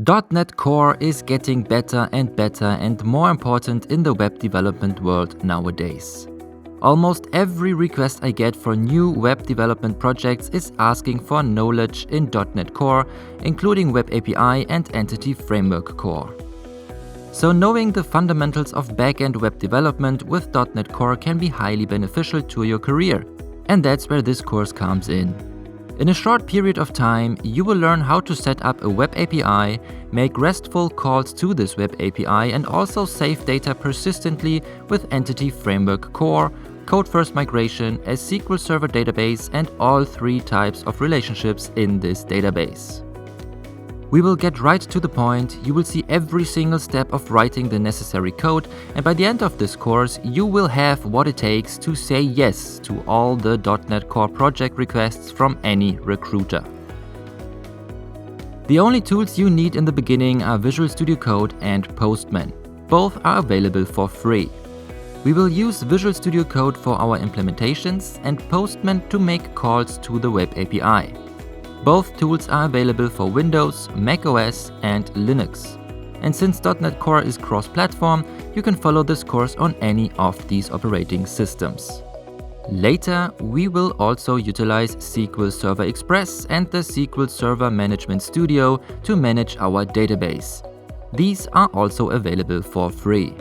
.NET Core is getting better and more important in the web development world nowadays. Almost every request I get for new web development projects is asking for knowledge in .NET Core, including Web API and Entity Framework Core. So knowing the fundamentals of backend web development with .NET Core can be highly beneficial to your career, and that's where this course comes in. In a short period of time, you will learn how to set up a web API, make RESTful calls to this web API, and also save data persistently with Entity Framework Core, code-first migration, a SQL Server database, and all three types of relationships in this database. We will get right to the point. You will see every single step of writing the necessary code, and by the end of this course, you will have what it takes to say yes to all the .NET Core project requests from any recruiter. The only tools you need in the beginning are Visual Studio Code and Postman. Both are available for free. We will use Visual Studio Code for our implementations and Postman to make calls to the web API. Both tools are available for Windows, macOS, and Linux. And since .NET Core is cross-platform, you can follow this course on any of these operating systems. Later, we will also utilize SQL Server Express and the SQL Server Management Studio to manage our database. These are also available for free.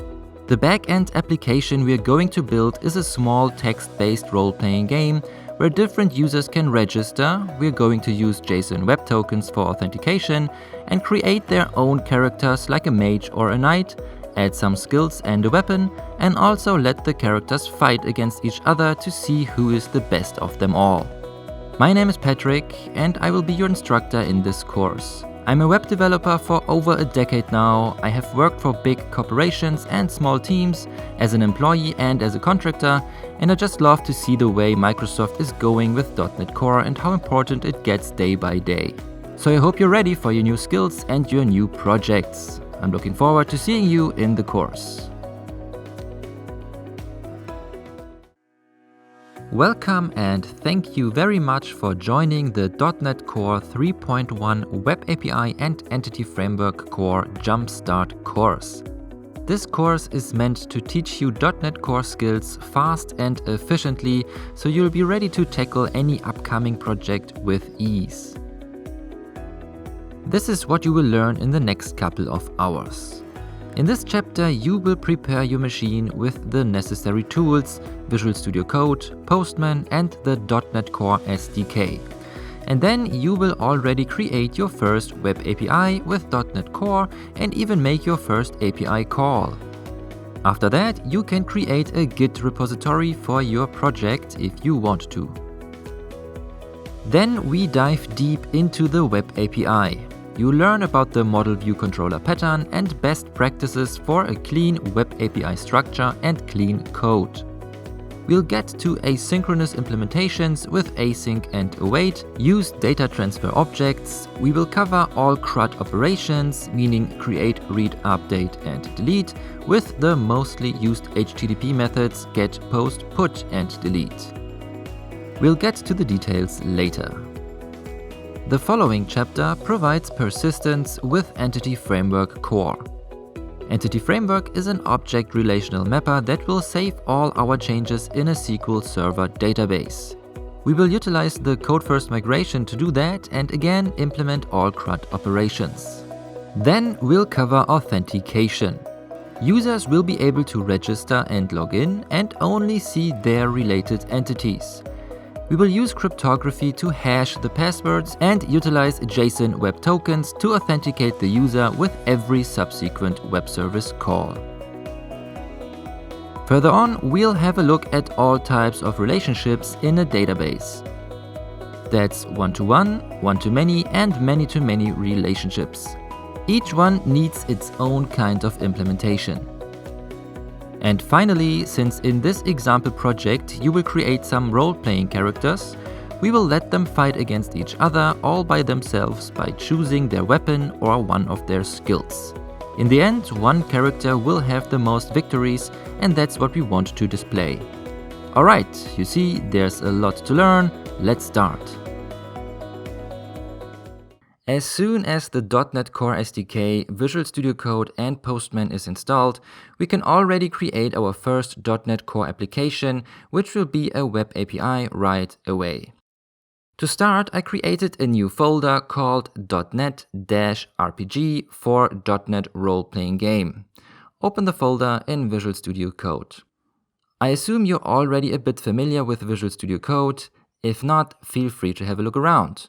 The backend application we are going to build is a small text-based role-playing game where different users can register. We're going to use JSON Web Tokens for authentication and create their own characters like a mage or a knight, add some skills and a weapon, and also let the characters fight against each other to see who is the best of them all. My name is Patrick and I will be your instructor in this course. I'm a web developer for over a decade now. I have worked for big corporations and small teams as an employee and as a contractor, and I just love to see the way Microsoft is going with .NET Core and how important it gets day by day. So I hope you're ready for your new skills and your new projects. I'm looking forward to seeing you in the course. Welcome and thank you very much for joining the .NET Core 3.1 Web API and Entity Framework Core Jumpstart course. This course is meant to teach you .NET Core skills fast and efficiently, so you'll be ready to tackle any upcoming project with ease. This is what you will learn in the next couple of hours. In this chapter, you will prepare your machine with the necessary tools, Visual Studio Code, Postman, and the .NET Core SDK. And then you will already create your first web API with .NET Core and even make your first API call. After that, you can create a Git repository for your project if you want to. Then we dive deep into the web API. You learn about the model view controller pattern and best practices for a clean web API structure and clean code. We'll get to asynchronous implementations with async and await, use data transfer objects. We will cover all CRUD operations, meaning create, read, update, and delete, with the mostly used HTTP methods get, post, put, and delete. We'll get to the details later. The following chapter provides persistence with Entity Framework Core. Entity Framework is an object relational mapper that will save all our changes in a SQL Server database. We will utilize the code-first migration to do that and again implement all CRUD operations. Then we'll cover authentication. Users will be able to register and log in and only see their related entities. We will use cryptography to hash the passwords and utilize JSON Web Tokens to authenticate the user with every subsequent web service call. Further on, we'll have a look at all types of relationships in a database. That's one-to-one, one-to-many, and many-to-many relationships. Each one needs its own kind of implementation. And finally, since in this example project you will create some role-playing characters, we will let them fight against each other all by themselves by choosing their weapon or one of their skills. In the end, one character will have the most victories, and that's what we want to display. Alright, you see, there's a lot to learn. Let's start. As soon as the .NET Core SDK, Visual Studio Code and Postman is installed, we can already create our first .NET Core application, which will be a web API right away. To start, I created a new folder called .NET-RPG for .NET Role-Playing Game. Open the folder in Visual Studio Code. I assume you're already a bit familiar with Visual Studio Code. If not, feel free to have a look around.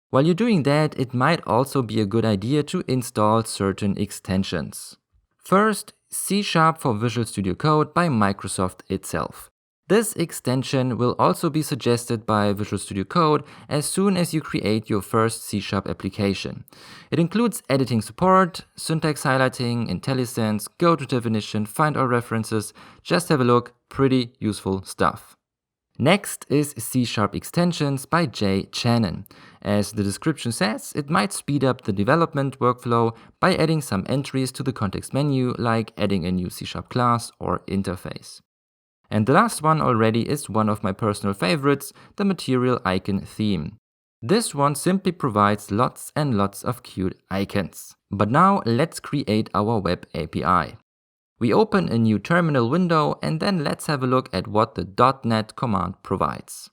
While you're doing that, it might also be a good idea to install certain extensions. First, C# for Visual Studio Code by Microsoft itself. This extension will also be suggested by Visual Studio Code as soon as you create your first C# application. It includes editing support, syntax highlighting, IntelliSense, go-to-definition, find all references. Just have a look, pretty useful stuff. Next is C# extensions by Jay Channon. As the description says, it might speed up the development workflow by adding some entries to the context menu, like adding a new C# class or interface. And the last one already is one of my personal favorites, the material icon theme. This one simply provides lots and lots of cute icons. But now let's create our web API. We open a new terminal window and then let's have a look at what the .NET command provides.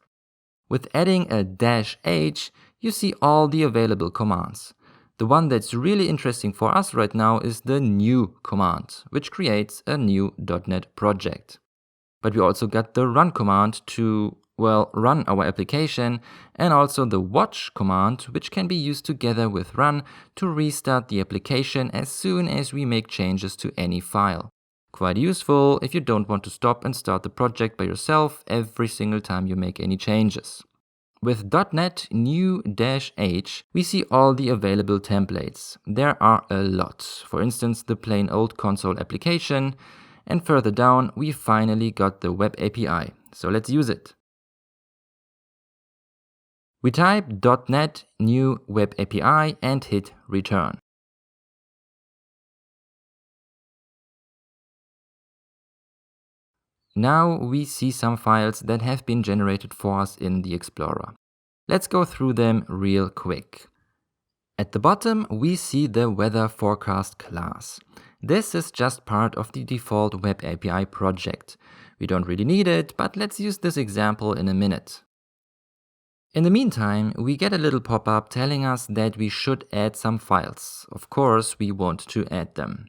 With adding a -h, you see all the available commands. The one that's really interesting for us right now is the new command, which creates a new .NET project. But we also got the run command to, run our application, and also the watch command, which can be used together with run to restart the application as soon as we make changes to any file. Quite useful if you don't want to stop and start the project by yourself every single time you make any changes. With .NET new -h, we see all the available templates. There are a lot. For instance, the plain old console application, and further down, we finally got the web API. So let's use it. We type .NET new web API and hit return. Now we see some files that have been generated for us in the Explorer. Let's go through them real quick. At the bottom, we see the weather forecast class. This is just part of the default web API project. We don't really need it, but let's use this example in a minute. In the meantime, we get a little pop-up telling us that we should add some files. Of course, we want to add them.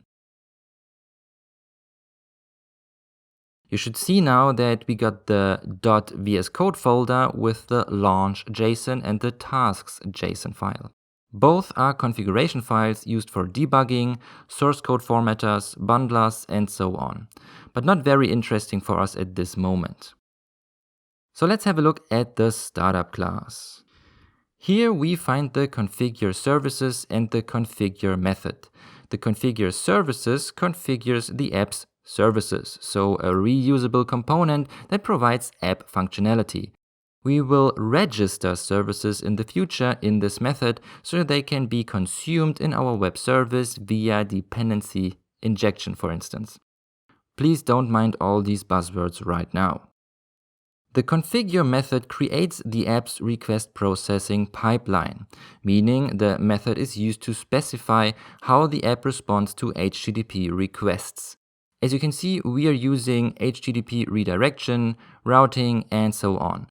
You should see now that we got the .vscode folder with the launch.json and the tasks.json file. Both are configuration files used for debugging, source code formatters, bundlers, and so on, but not very interesting for us at this moment. So let's have a look at the startup class. Here we find the configure services and the configure method. The configure services configures the app's services, so a reusable component that provides app functionality. We will register services in the future in this method so they can be consumed in our web service via dependency injection, for instance. Please don't mind all these buzzwords right now. The configure method creates the app's request processing pipeline, meaning the method is used to specify how the app responds to HTTP requests. As you can see, we are using HTTP redirection, routing, and so on.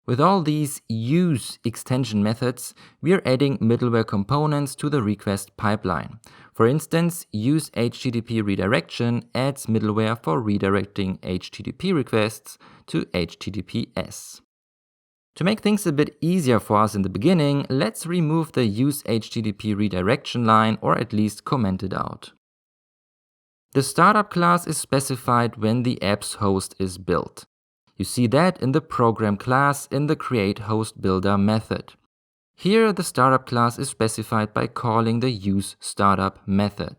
With all these use extension methods, we are adding middleware components to the request pipeline. For instance, use HTTP redirection adds middleware for redirecting HTTP requests to HTTPS. To make things a bit easier for us in the beginning, let's remove the use HTTP redirection line, or at least comment it out. The startup class is specified when the app's host is built. You see that in the program class in the createHostBuilder method. Here, the startup class is specified by calling the useStartup method.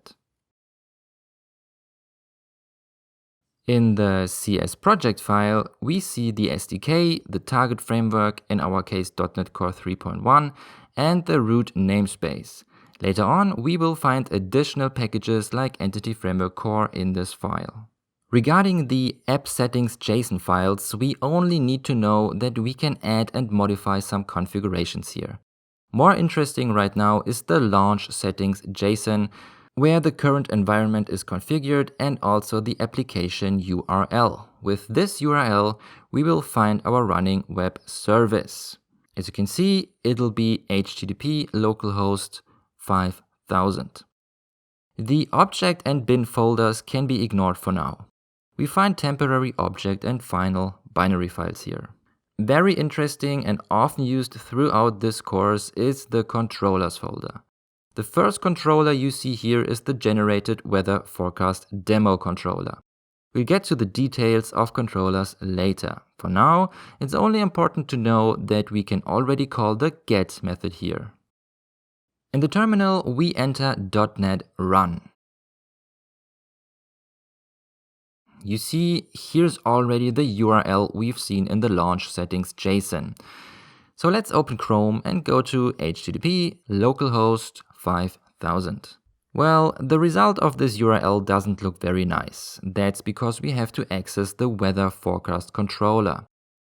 In the CS project file, we see the SDK, the target framework, in our case .NET Core 3.1, and the root namespace. Later on, we will find additional packages like Entity Framework Core in this file. Regarding the app settings JSON files, we only need to know that we can add and modify some configurations here. More interesting right now is the launch settings JSON, where the current environment is configured and also the application URL. With this URL, we will find our running web service. As you can see, it'll be HTTP localhost 5000. The object and bin folders can be ignored for now. We find temporary object and final binary files here. Very interesting and often used throughout this course is the controllers folder. The first controller you see here is the generated weather forecast demo controller. We'll get to the details of controllers later. For now, it's only important to know that we can already call the get method here. In the terminal, we enter .NET run. You see, here's already the URL we've seen in the launch settings JSON. So let's open Chrome and go to HTTP localhost 5000. Well, the result of this URL doesn't look very nice. That's because we have to access the weather forecast controller.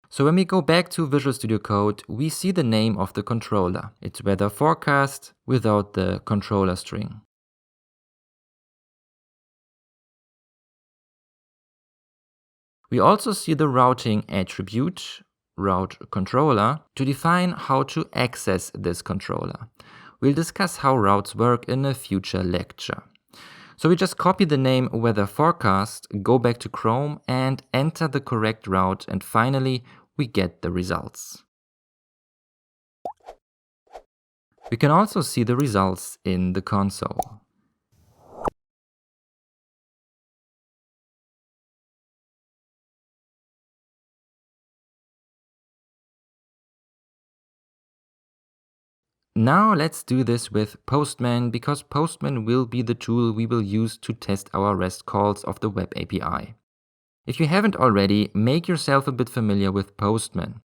So when we go back to Visual Studio Code, we see the name of the controller. It's weather forecast without the controller string. We also see the routing attribute, route controller, to define how to access this controller. We'll discuss how routes work in a future lecture. So we just copy the name weather forecast, go back to Chrome and enter the correct route, and finally we get the results. We can also see the results in the console. Now let's do this with Postman, because Postman will be the tool we will use to test our REST calls of the web API. If you haven't already, make yourself a bit familiar with Postman.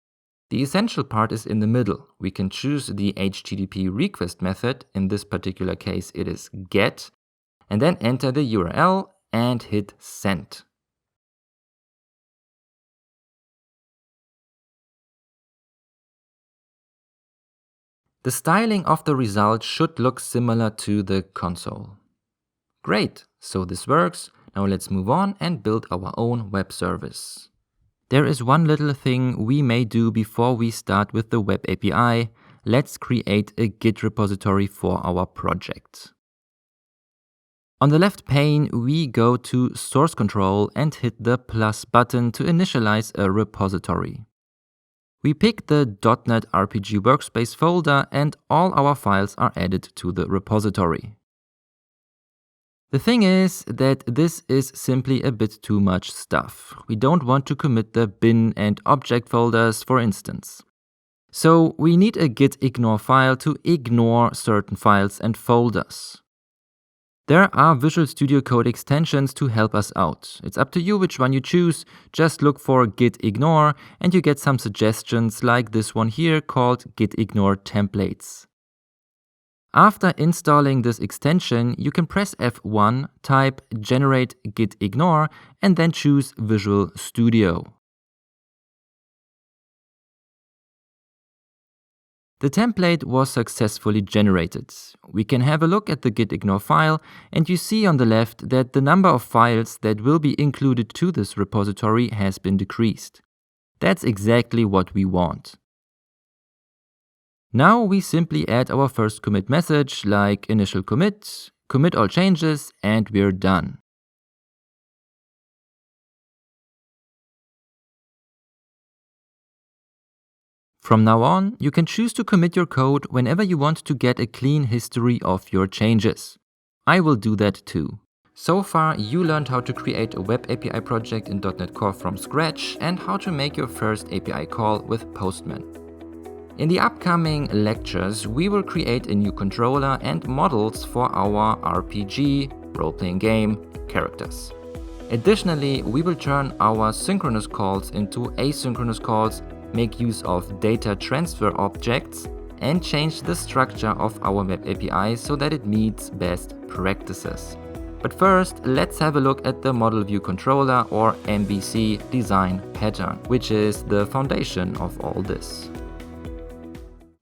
The essential part is in the middle. We can choose the HTTP request method, in this particular case it is get, and then enter the URL and hit send. The styling of the result should look similar to the console. Great, so this works. Now let's move on and build our own web service. There is one little thing we may do before we start with the web API. Let's create a Git repository for our project. On the left pane, we go to Source Control and hit the plus button to initialize a repository. We pick the .NET RPG Workspace folder and all our files are added to the repository. The thing is that this is simply a bit too much stuff. We don't want to commit the bin and object folders, for instance. So we need a gitignore file to ignore certain files and folders. There are Visual Studio Code extensions to help us out. It's up to you which one you choose. Just look for gitignore and you get some suggestions like this one here called gitignore templates. After installing this extension, you can press F1, type generate gitignore and then choose Visual Studio. The template was successfully generated. We can have a look at the gitignore file and you see on the left that the number of files that will be included to this repository has been decreased. That's exactly what we want. Now we simply add our first commit message like initial commit, commit all changes, and we're done. From now on, you can choose to commit your code whenever you want to get a clean history of your changes. I will do that too. So far, you learned how to create a web API project in .NET Core from scratch and how to make your first API call with Postman. In the upcoming lectures, we will create a new controller and models for our RPG, role-playing game, characters. Additionally, we will turn our synchronous calls into asynchronous calls, make use of data transfer objects, and change the structure of our web API so that it meets best practices. But first, let's have a look at the Model View Controller or MVC design pattern, which is the foundation of all this.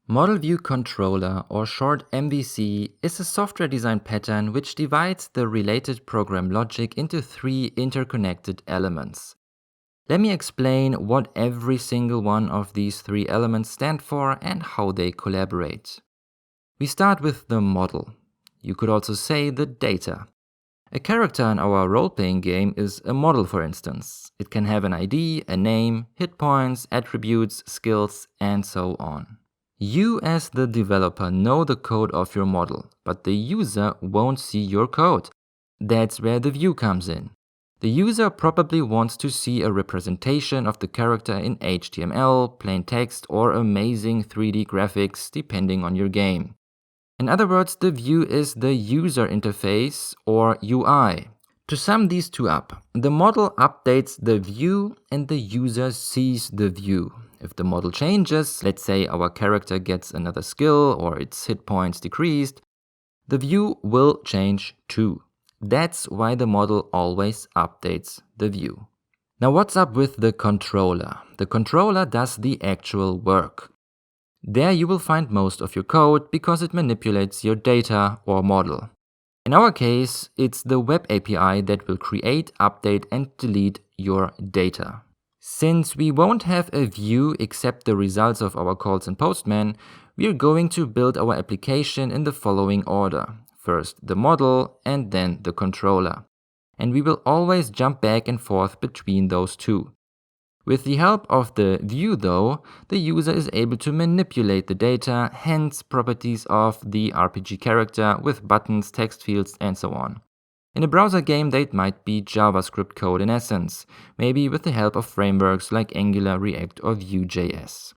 Model View Controller, or short MVC, is a software design pattern which divides the related program logic into three interconnected elements. Let me explain what every single one of these three elements stand for and how they collaborate. We start with the model. You could also say the data. A character in our role-playing game is a model, for instance. It can have an ID, a name, hit points, attributes, skills, and so on. You as the developer know the code of your model, but the user won't see your code. That's where the view comes in. The user probably wants to see a representation of the character in HTML, plain text, or amazing 3D graphics, depending on your game. In other words, the view is the user interface, or UI. To sum these two up, the model updates the view and the user sees the view. If the model changes, let's say our character gets another skill or its hit points decreased, the view will change too. That's why the model always updates the view. Now what's up with the controller? The controller does the actual work. There you will find most of your code because it manipulates your data or model. In our case, it's the web API that will create, update, and delete your data. Since we won't have a view except the results of our calls in Postman, we are going to build our application in the following order. First the model and then the controller. And we will always jump back and forth between those two. With the help of the view though, the user is able to manipulate the data, hence properties of the RPG character with buttons, text fields, and so on. In a browser game that might be JavaScript code in essence, maybe with the help of frameworks like Angular, React, or Vue.js.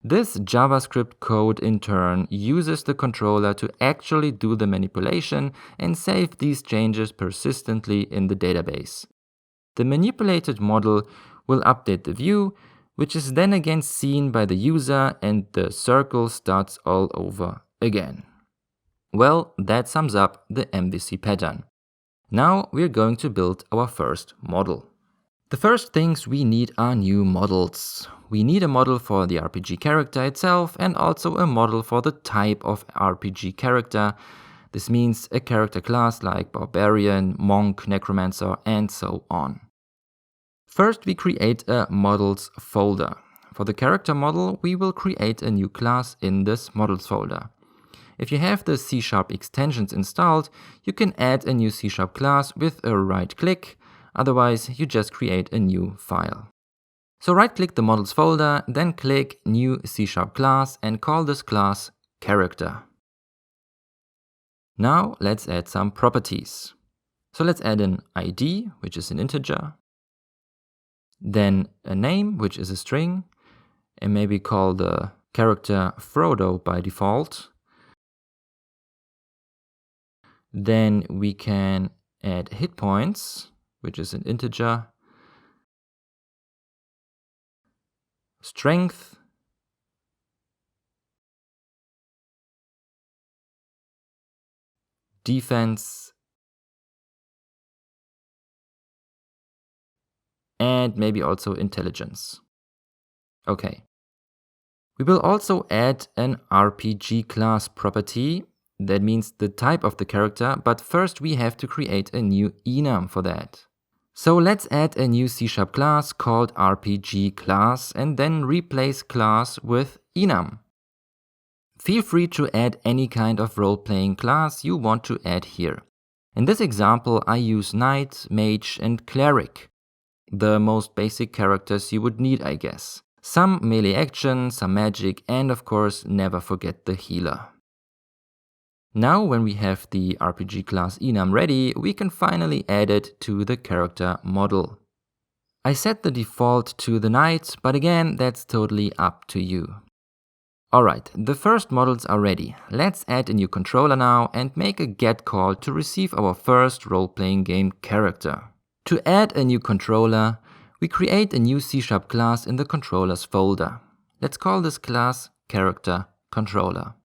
This JavaScript code in turn uses the controller to actually do the manipulation and save these changes persistently in the database. The manipulated model will update the view, which is then again seen by the user, and the circle starts all over again. Well, that sums up the MVC pattern. Now we're going to build our first model. The first things we need are new models. We need a model for the RPG character itself and also a model for the type of RPG character. This means a character class like Barbarian, Monk, Necromancer, and so on. First, we create a models folder. For the character model, we will create a new class in this models folder. If you have the C# extensions installed, you can add a new C# class with a right click, otherwise you just create a new file. So right click the models folder, then click new C# class and call this class character. Now let's add some properties. So let's add an ID, which is an integer, then a name, which is a string, and maybe call the character Frodo by default. Then we can add hit points, which is an integer, strength, defense, and maybe also intelligence. Okay. We will also add an RPG class property. That means the type of the character, but first we have to create a new enum for that. So let's add a new C# class called RPG class and then replace class with enum. Feel free to add any kind of role-playing class you want to add here. In this example, I use Knight, Mage, and Cleric. The most basic characters you would need, I guess. Some melee action, some magic, and of course, never forget the healer. Now, when we have the RPG class enum ready, we can finally add it to the character model. I set the default to the Knight, but again, that's totally up to you. Alright, the first models are ready. Let's add a new controller now and make a get call to receive our first role-playing game character. To add a new controller, we create a new C# class in the controllers folder. Let's call this class character controller.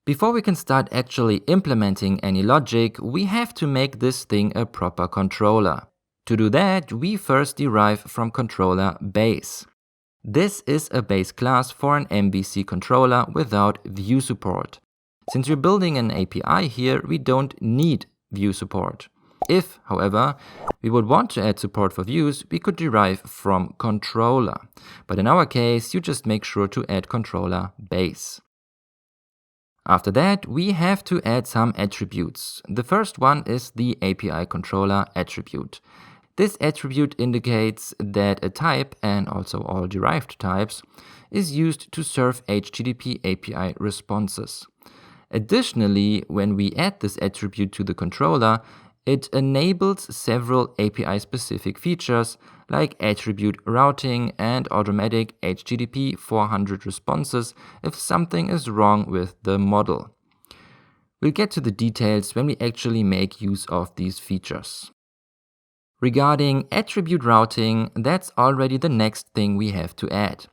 Before we can start actually implementing any logic, we have to make this thing a proper controller. To do that, we first derive from controller base. This is a base class for an MVC controller without view support. Since we're building an API here, we don't need view support. If, however, we would want to add support for views, we could derive from controller. But in our case, you just make sure to add controller base. After that, we have to add some attributes. The first one is the API controller attribute. This attribute indicates that a type, and also all derived types, is used to serve HTTP API responses. Additionally, when we add this attribute to the controller, it enables several API-specific features like attribute routing and automatic HTTP 400 responses if something is wrong with the model. We'll get to the details when we actually make use of these features. Regarding attribute routing, that's already the next thing we have to add.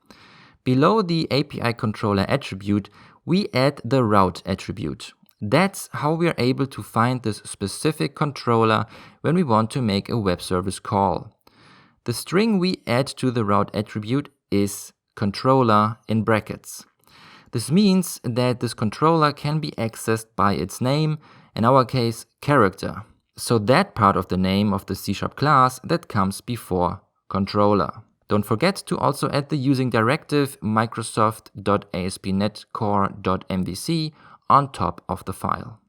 Below the API controller attribute, we add the route attribute. That's how we are able to find this specific controller when we want to make a web service call. The string we add to the route attribute is controller in brackets. This means that this controller can be accessed by its name, in our case, character. So that part of the name of the C# class that comes before controller. Don't forget to also add the using directive microsoft.aspnetcore.mvc on top of the file.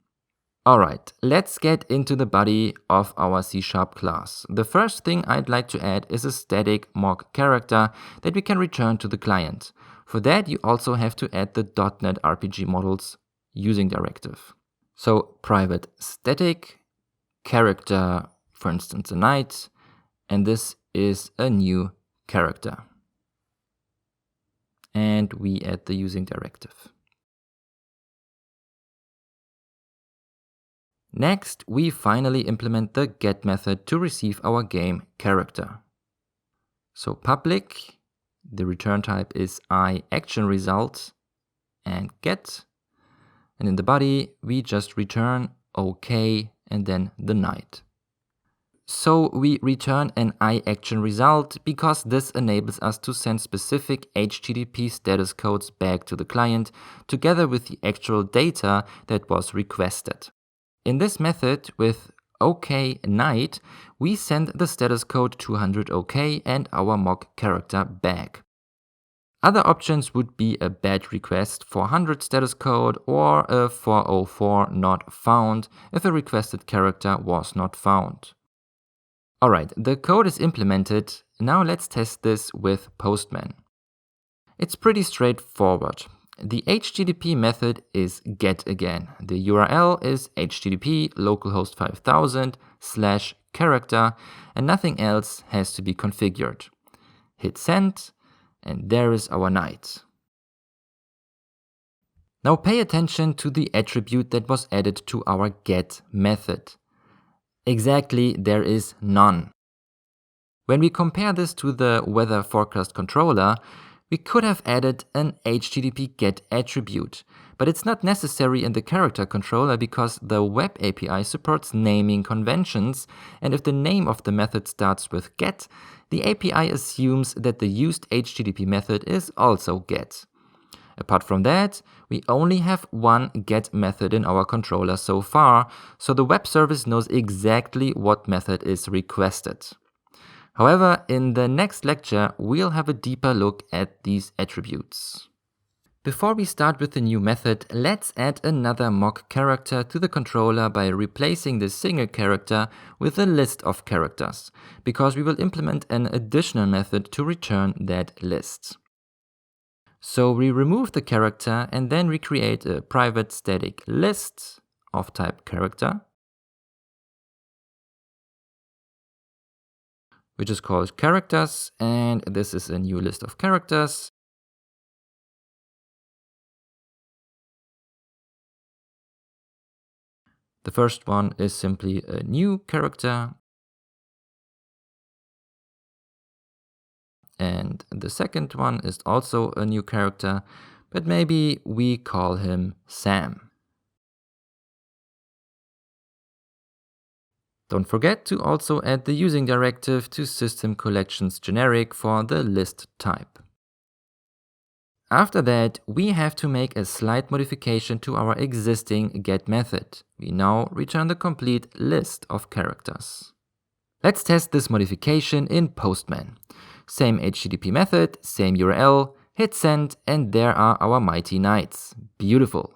Alright, let's get into the body of our C# class. The first thing I'd like to add is a static mock character that we can return to the client. For that, you also have to add the .NET RPG models using directive. So private static character, for instance, a knight, and this is a new character. And we add the using directive. Next, we finally implement the get method to receive our game character. So public, the return type is iActionResult, and get. And in the body, we just return OK and then the knight. So we return an iActionResult because this enables us to send specific HTTP status codes back to the client together with the actual data that was requested. In this method with OK knight, we send the status code 200 OK and our mock character back. Other options would be a batch request 400 status code or a 404 not found if a requested character was not found. Alright, the code is implemented. Now let's test this with Postman. It's pretty straightforward. The HTTP method is get again. The URL is http localhost 5000/character and nothing else has to be configured. Hit send and there is our knight. Now pay attention to the attribute that was added to our get method. Exactly, there is none. When we compare this to the weather forecast controller, we could have added an HTTP get attribute, but it's not necessary in the character controller because the web API supports naming conventions, and if the name of the method starts with get, the API assumes that the used HTTP method is also get. Apart from that, we only have one get method in our controller so far, so the web service knows exactly what method is requested. However, in the next lecture, we'll have a deeper look at these attributes. Before we start with the new method, let's add another mock character to the controller by replacing the single character with a list of characters, because we will implement an additional method to return that list. So we remove the character and then we create a private static list of type character, which is called characters, and this is a new list of characters. The first one is simply a new character, and the second one is also a new character, but maybe we call him Sam. Don't forget to also add the using directive to system collections generic for the list type. After that, we have to make a slight modification to our existing get method. We now return the complete list of characters. Let's test this modification in Postman. Same HTTP method, same URL, hit send, and there are our mighty knights. Beautiful.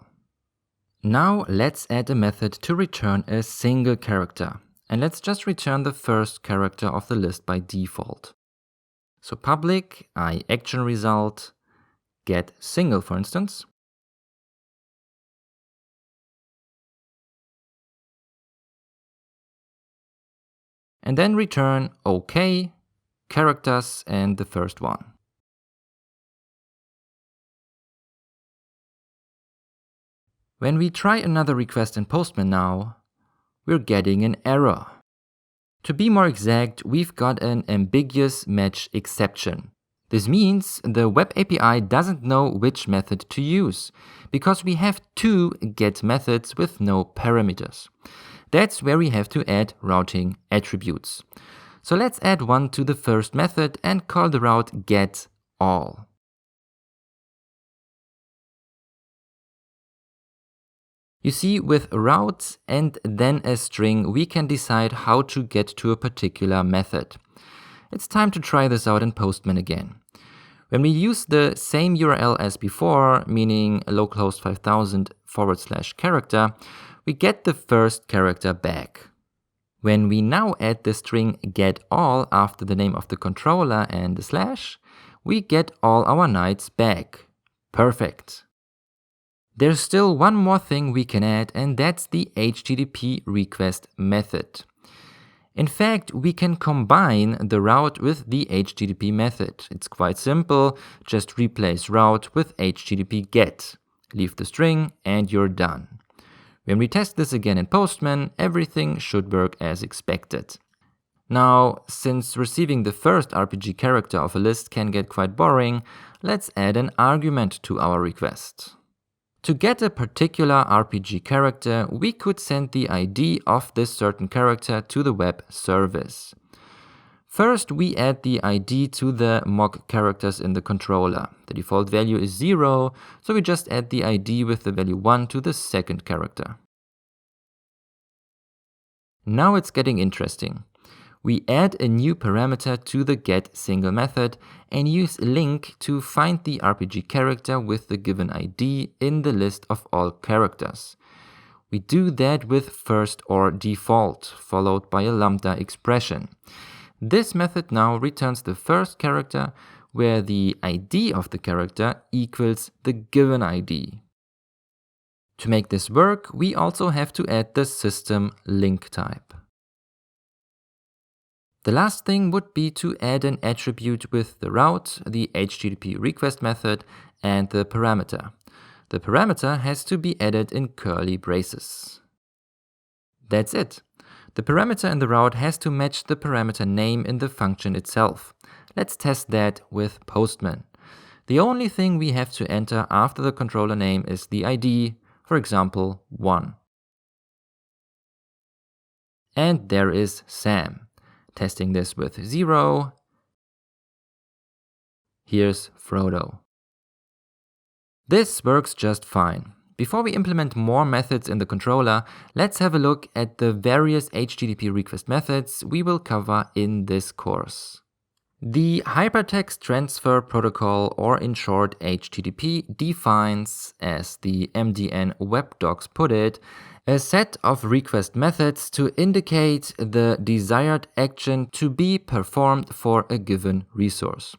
Now let's add a method to return a single character. And let's just return the first character of the list by default. So public action result get single, for instance. And then return OK, characters, and the first one. When we try another request in Postman now, we're getting an error. To be more exact, we've got an ambiguous match exception. This means the web API doesn't know which method to use, because we have two get methods with no parameters. That's where we have to add routing attributes. So let's add one to the first method and call the route getAll. You see, with routes and then a string, we can decide how to get to a particular method. It's time to try this out in Postman again. When we use the same URL as before, meaning localhost 5000/character, we get the first character back. When we now add the string getAll after the name of the controller and the slash, we get all our knights back. Perfect. There's still one more thing we can add, and that's the HTTP request method. In fact, we can combine the route with the HTTP method. It's quite simple, just replace route with HTTP get. Leave the string and you're done. When we test this again in Postman, everything should work as expected. Now, since receiving the first RPG character of a list can get quite boring, let's add an argument to our request. To get a particular RPG character, we could send the ID of this certain character to the web service. First, we add the ID to the mock characters in the controller. The default value is 0, so we just add the ID with the value 1 to the second character. Now it's getting interesting. We add a new parameter to the getSingle method and use link to find the RPG character with the given ID in the list of all characters. We do that with first or default, followed by a lambda expression. This method now returns the first character where the ID of the character equals the given ID. To make this work, we also have to add the system link type. The last thing would be to add an attribute with the route, the HTTP request method, and the parameter. The parameter has to be added in curly braces. That's it. The parameter in the route has to match the parameter name in the function itself. Let's test that with Postman. The only thing we have to enter after the controller name is the ID, for example, 1. And there is Sam. Testing this with 0. Here's Frodo. This works just fine. Before we implement more methods in the controller, let's have a look at the various HTTP request methods we will cover in this course. The Hypertext Transfer Protocol, or in short HTTP, defines, as the MDN web docs put it, a set of request methods to indicate the desired action to be performed for a given resource.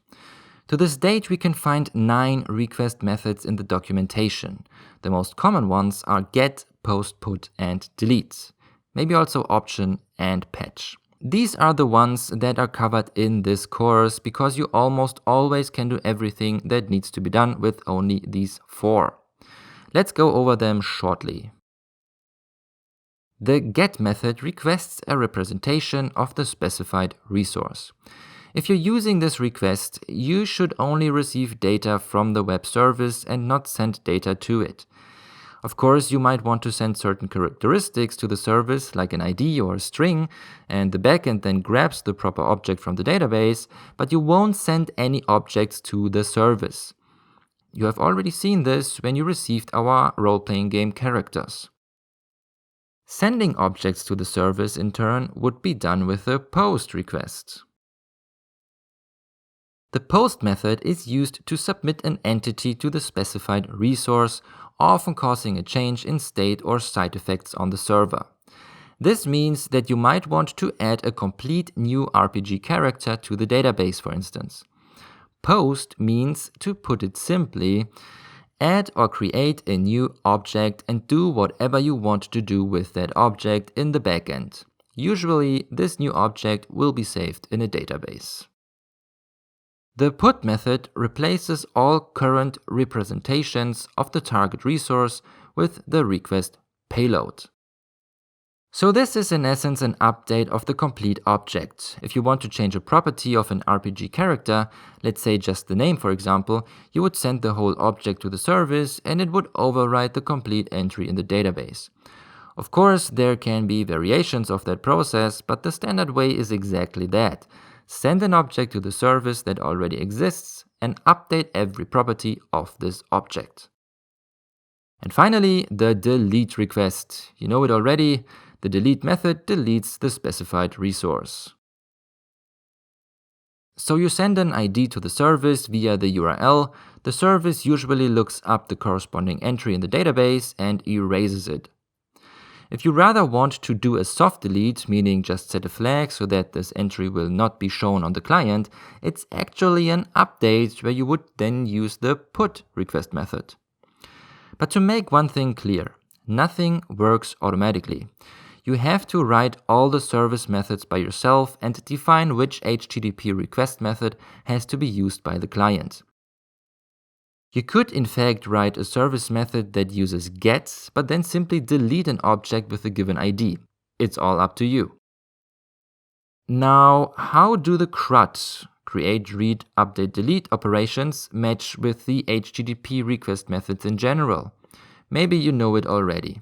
To this date, we can find 9 request methods in the documentation. The most common ones are get, post, put, and delete. Maybe also option and patch. These are the ones that are covered in this course because you almost always can do everything that needs to be done with only these 4. Let's go over them shortly. The get method requests a representation of the specified resource. If you're using this request, you should only receive data from the web service and not send data to it. Of course, you might want to send certain characteristics to the service, like an ID or a string, and the backend then grabs the proper object from the database, but you won't send any objects to the service. You have already seen this when you received our role-playing game characters. Sending objects to the service, in turn, would be done with a POST request. The POST method is used to submit an entity to the specified resource, often causing a change in state or side effects on the server. This means that you might want to add a complete new RPG character to the database, for instance. POST means, to put it simply, add or create a new object and do whatever you want to do with that object in the backend. Usually, this new object will be saved in a database. The put method replaces all current representations of the target resource with the request payload. So this is in essence an update of the complete object. If you want to change a property of an RPG character, let's say just the name for example, you would send the whole object to the service and it would overwrite the complete entry in the database. Of course, there can be variations of that process, but the standard way is exactly that. Send an object to the service that already exists and update every property of this object. And finally, the delete request. You know it already. The delete method deletes the specified resource. So you send an ID to the service via the URL. The service usually looks up the corresponding entry in the database and erases it. If you rather want to do a soft delete, meaning just set a flag so that this entry will not be shown on the client, it's actually an update where you would then use the put request method. But to make one thing clear, nothing works automatically. You have to write all the service methods by yourself and define which HTTP request method has to be used by the client. You could in fact write a service method that uses get, but then simply delete an object with a given ID. It's all up to you. Now, how do the CRUD, create, read, update, delete operations match with the HTTP request methods in general? Maybe you know it already.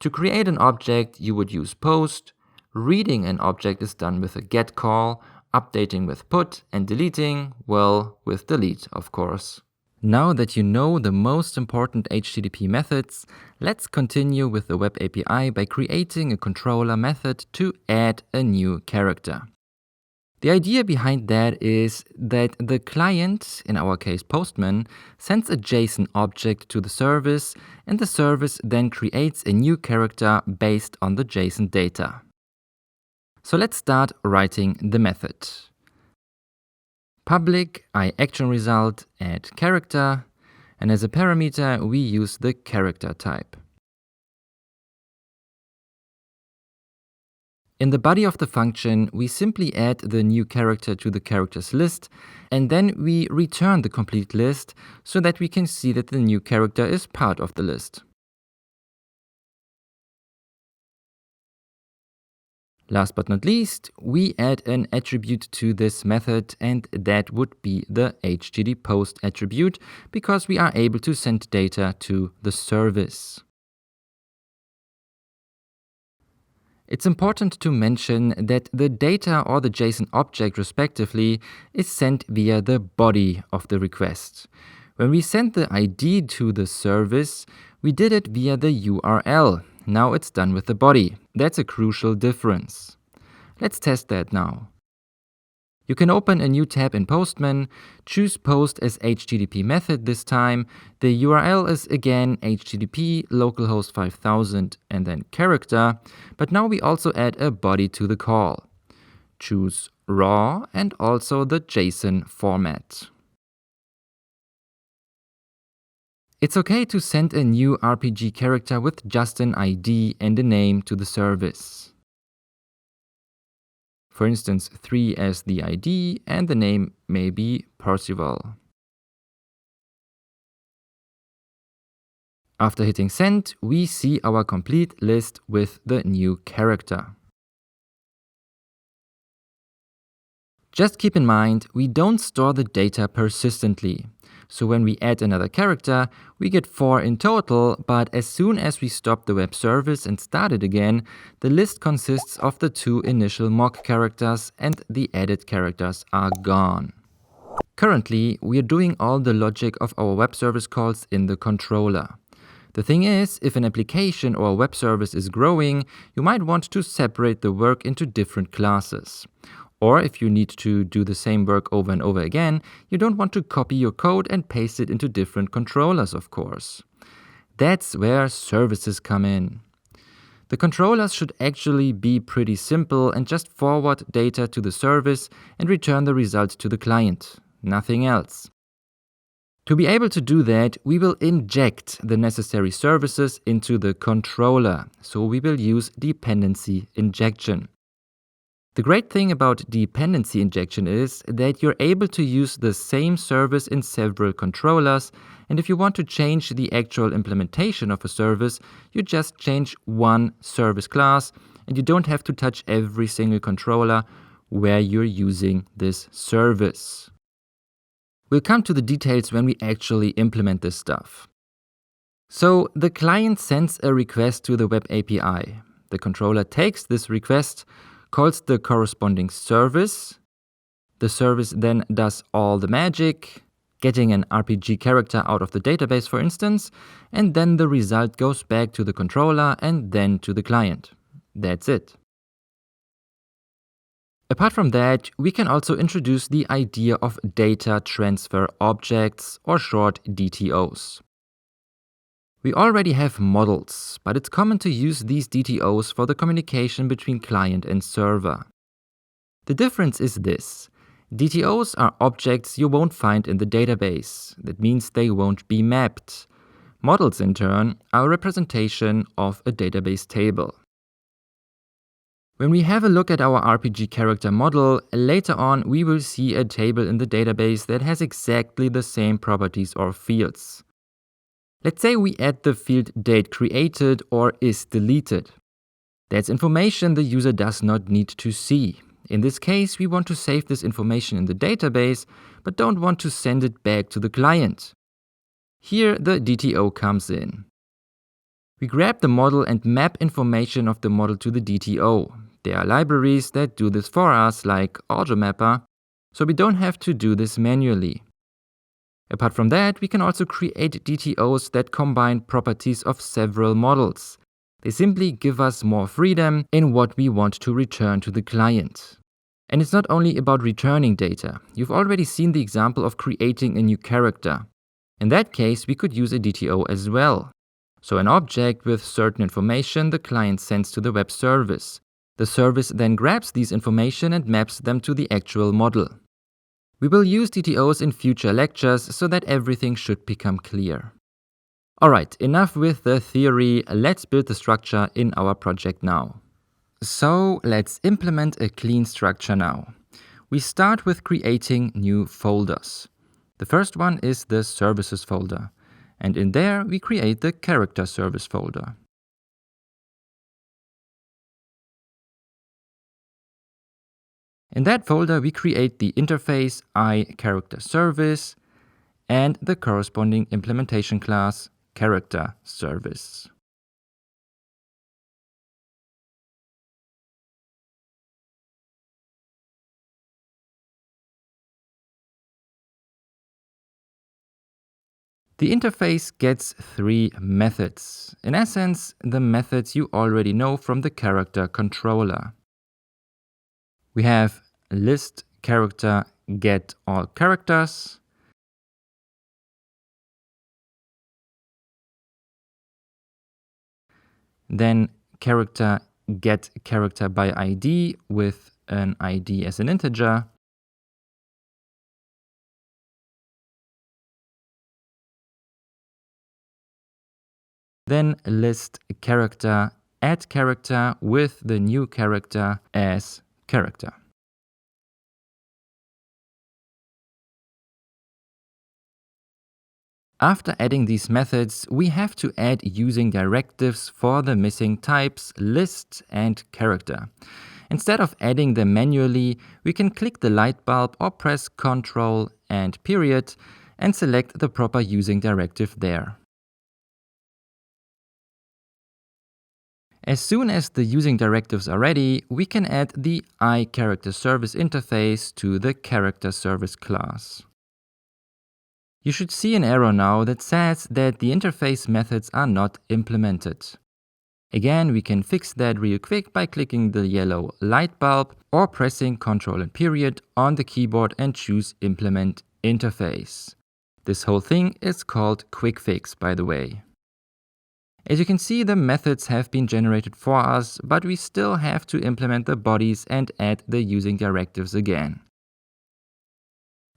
To create an object, you would use POST. Reading an object is done with a get call, updating with put, and deleting, well, with delete, of course. Now that you know the most important HTTP methods, let's continue with the Web API by creating a controller method to add a new character. The idea behind that is that the client, in our case Postman, sends a JSON object to the service, and the service then creates a new character based on the JSON data. So let's start writing the method. Public iActionResult add character, and as a parameter we use the character type. In the body of the function, we simply add the new character to the characters list, and then we return the complete list so that we can see that the new character is part of the list. Last but not least, we add an attribute to this method, and that would be the HTTPost attribute, because we are able to send data to the service. It's important to mention that the data or the JSON object respectively is sent via the body of the request. When we sent the ID to the service, we did it via the URL. Now it's done with the body. That's a crucial difference. Let's test that now. You can open a new tab in Postman, choose post as HTTP method this time. The URL is again HTTP localhost 5000 and then character, but now we also add a body to the call. Choose raw and also the JSON format. It's okay to send a new RPG character with just an ID and a name to the service. For instance, 3 as the ID and the name may be Percival. After hitting send, we see our complete list with the new character. Just keep in mind, we don't store the data persistently. So when we add another character, we get 4 in total, but as soon as we stop the web service and start it again, the list consists of the 2 initial mock characters and the added characters are gone. Currently, we are doing all the logic of our web service calls in the controller. The thing is, if an application or a web service is growing, you might want to separate the work into different classes. Or if you need to do the same work over and over again, you don't want to copy your code and paste it into different controllers, of course. That's where services come in. The controllers should actually be pretty simple and just forward data to the service and return the result to the client. Nothing else. To be able to do that, we will inject the necessary services into the controller, so we will use dependency injection. The great thing about dependency injection is that you're able to use the same service in several controllers, and if you want to change the actual implementation of a service, you just change one service class, and you don't have to touch every single controller where you're using this service. We'll come to the details when we actually implement this stuff. So the client sends a request to the web API. The controller takes this request, calls the corresponding service. The service then does all the magic, getting an RPG character out of the database, for instance, and then the result goes back to the controller and then to the client. That's it. Apart from that, we can also introduce the idea of data transfer objects, or short DTOs. We already have models, but it's common to use these DTOs for the communication between client and server. The difference is this. DTOs are objects you won't find in the database. That means they won't be mapped. Models, in turn, are a representation of a database table. When we have a look at our RPG character model, later on we will see a table in the database that has exactly the same properties or fields. Let's say we add the field date created or is deleted. That's information the user does not need to see. In this case, we want to save this information in the database, but don't want to send it back to the client. Here the DTO comes in. We grab the model and map information of the model to the DTO. There are libraries that do this for us, like AutoMapper, so we don't have to do this manually. Apart from that, we can also create DTOs that combine properties of several models. They simply give us more freedom in what we want to return to the client. And it's not only about returning data. You've already seen the example of creating a new character. In that case, we could use a DTO as well. So an object with certain information the client sends to the web service. The service then grabs these information and maps them to the actual model. We will use DTOs in future lectures so that everything should become clear. Alright, enough with the theory, let's build the structure in our project now. So let's implement a clean structure now. We start with creating new folders. The first one is the services folder, and in there we create the character service folder. In that folder, we create the interface iCharacterService and the corresponding implementation class CharacterService. The interface gets 3 methods. In essence, the methods you already know from the character controller. We have list character get all characters, then character get character by ID with an ID as an integer, then list character add character with the new character as character. After adding these methods, we have to add using directives for the missing types list and character. Instead of adding them manually, we can click the light bulb or press Ctrl and period and select the proper using directive there. As soon as the using directives are ready, we can add the iCharacterService interface to the character service class. You should see an error now that says that the interface methods are not implemented. Again, we can fix that real quick by clicking the yellow light bulb or pressing Ctrl and period on the keyboard and choose Implement Interface. This whole thing is called Quick Fix, by the way. As you can see, the methods have been generated for us, but we still have to implement the bodies and add the using directives again.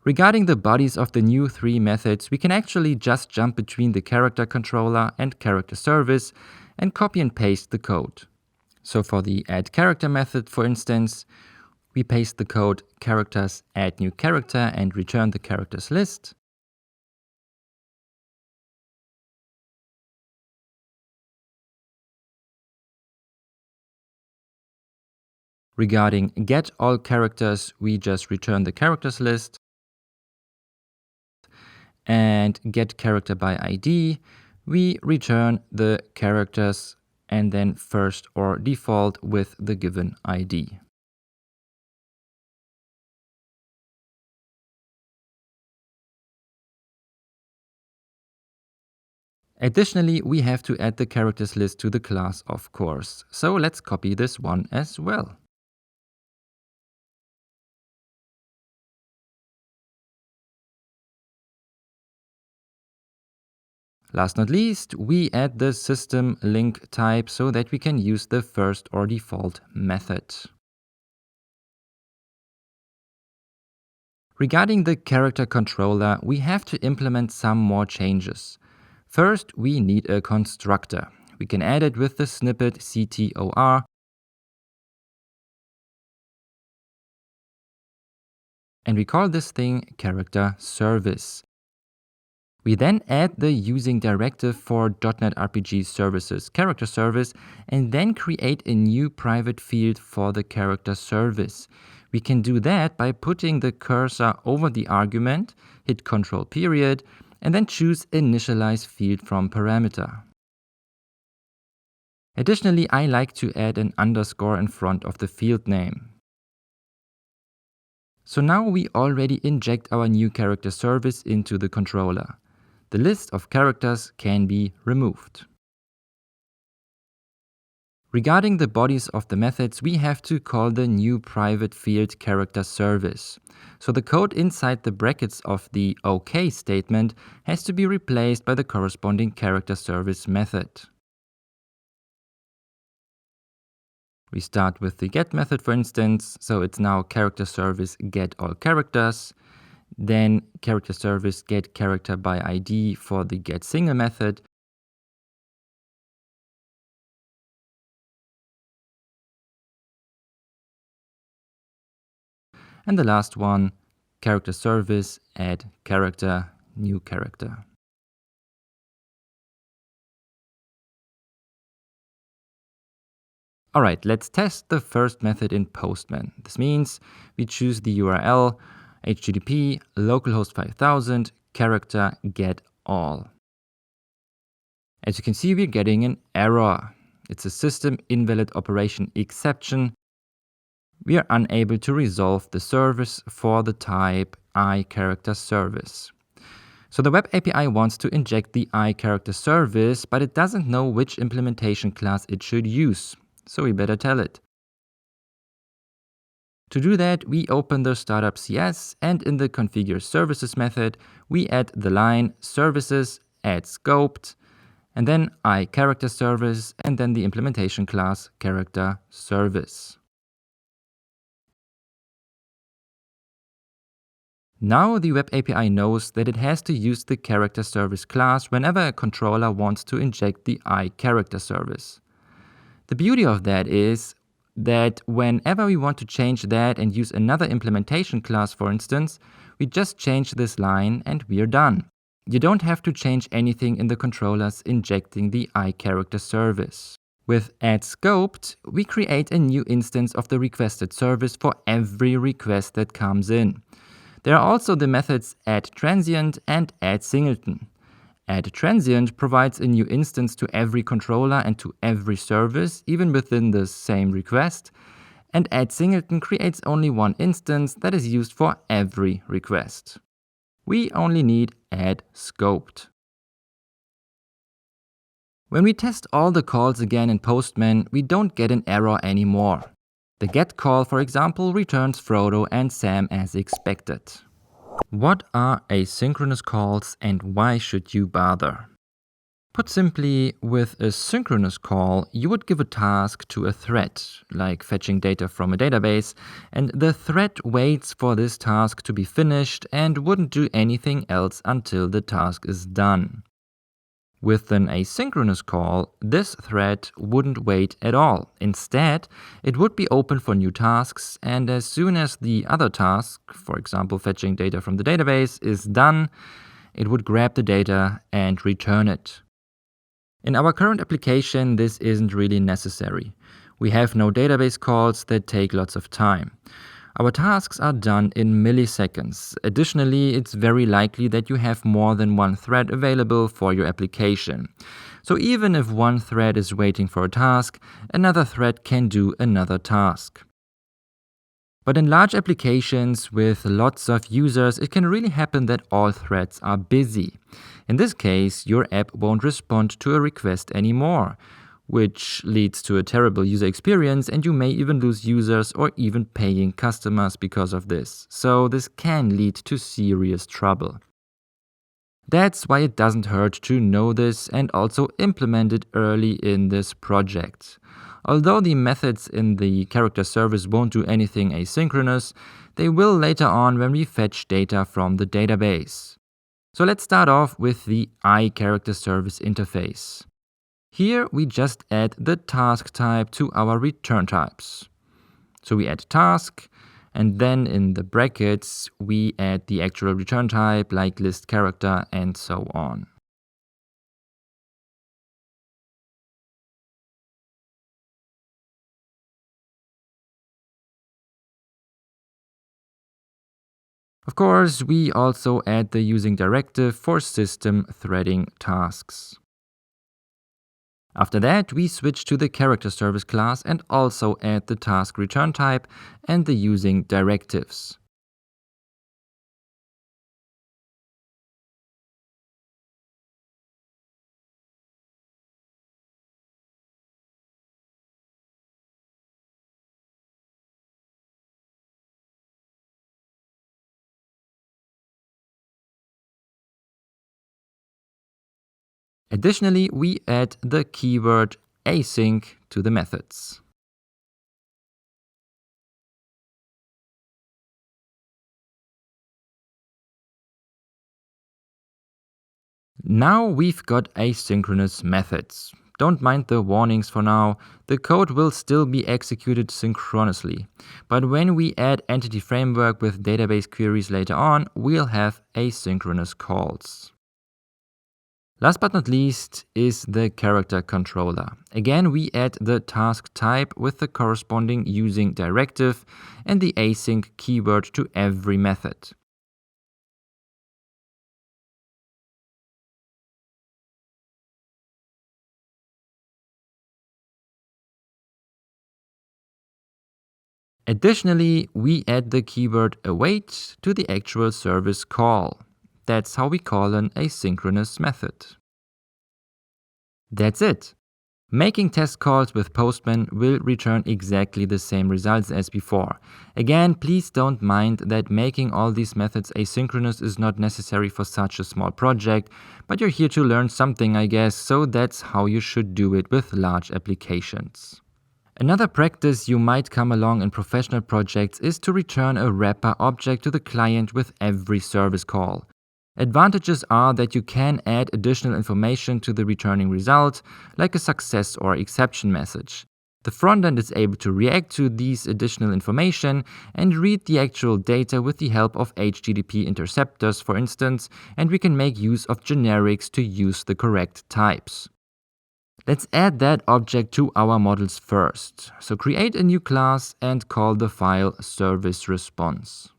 Regarding the bodies of the new 3 methods, we can actually just jump between the character controller and character service and copy and paste the code. So for the add character method, for instance, we paste the code characters add new character and return the characters list. Regarding get all characters, we just return the characters list. And get character by ID, we return the characters and then first or default with the given ID. Additionally, we have to add the characters list to the class, of course. So let's copy this one as well. Last not least, we add the system link type so that we can use the first or default method. Regarding the character controller, we have to implement some more changes. First, we need a constructor. We can add it with the snippet CTOR and we call this thing character service. We then add the using directive for .NET RPG Services character service and then create a new private field for the character service. We can do that by putting the cursor over the argument, hit Ctrl period, and then choose Initialize Field from Parameter. Additionally, I like to add an underscore in front of the field name. So now we already inject our new character service into the controller. The list of characters can be removed. Regarding the bodies of the methods, we have to call the new private field character service. So the code inside the brackets of the OK statement has to be replaced by the corresponding character service method. We start with the get method, for instance, so it's now character service get all characters. Then character service get character by ID for the get single method. And the last one, character service add character new character. All right, let's test the first method in Postman. This means we choose the URL http localhost 5000 character get all. As you can see, we're getting an error. It's a system invalid operation exception. We are unable to resolve the service for the type iCharacter service. So the Web API wants to inject the iCharacter service, but it doesn't know which implementation class it should use. So we better tell it. To do that, we open the startup CS and in the configure services method, we add the line services add scoped and then iCharacter service and then the implementation class character service. Now the Web API knows that it has to use the character service class whenever a controller wants to inject the iCharacter service. The beauty of that is that whenever we want to change that and use another implementation class, for instance, we just change this line and we're done. You don't have to change anything in the controllers injecting the iCharacter service. With add scoped, we create a new instance of the requested service for every request that comes in. There are also the methods add transient and add singleton. Add transient provides a new instance to every controller and to every service, even within the same request. And add singleton creates only one instance that is used for every request. We only need add scoped. When we test all the calls again in Postman, we don't get an error anymore. The get call, for example, returns Frodo and Sam as expected. What are asynchronous calls and why should you bother? Put simply, with a synchronous call, you would give a task to a thread, like fetching data from a database, and the thread waits for this task to be finished and wouldn't do anything else until the task is done. With an asynchronous call, this thread wouldn't wait at all. Instead, it would be open for new tasks, and as soon as the other task, for example fetching data from the database, is done, it would grab the data and return it. In our current application, this isn't really necessary. We have no database calls that take lots of time. Our tasks are done in milliseconds. Additionally, it's very likely that you have more than one thread available for your application. So even if one thread is waiting for a task, another thread can do another task. But in large applications with lots of users, it can really happen that all threads are busy. In this case, your app won't respond to a request anymore, which leads to a terrible user experience, and you may even lose users or even paying customers because of this. So this can lead to serious trouble. That's why it doesn't hurt to know this and also implement it early in this project. Although the methods in the character service won't do anything asynchronous, they will later on when we fetch data from the database. So let's start off with the iCharacter service interface. Here we just add the task type to our return types. So we add task, and then in the brackets we add the actual return type like list character and so on. Of course, we also add the using directive for system threading tasks. After that, we switch to the character service class and also add the task return type and the using directives. Additionally, we add the keyword async to the methods. Now we've got asynchronous methods. Don't mind the warnings for now, the code will still be executed synchronously. But when we add Entity Framework with database queries later on, we'll have asynchronous calls. Last but not least is the character controller. Again, we add the task type with the corresponding using directive and the async keyword to every method. Additionally, we add the keyword await to the actual service call. That's how we call an asynchronous method. That's it. Making test calls with Postman will return exactly the same results as before. Again, please don't mind that making all these methods asynchronous is not necessary for such a small project, but you're here to learn something, I guess, so that's how you should do it with large applications. Another practice you might come along in professional projects is to return a wrapper object to the client with every service call. Advantages are that you can add additional information to the returning result, like a success or exception message. The frontend is able to react to these additional information and read the actual data with the help of HTTP interceptors, for instance, and we can make use of generics to use the correct types. Let's add that object to our models first. So create a new class and call the file service response.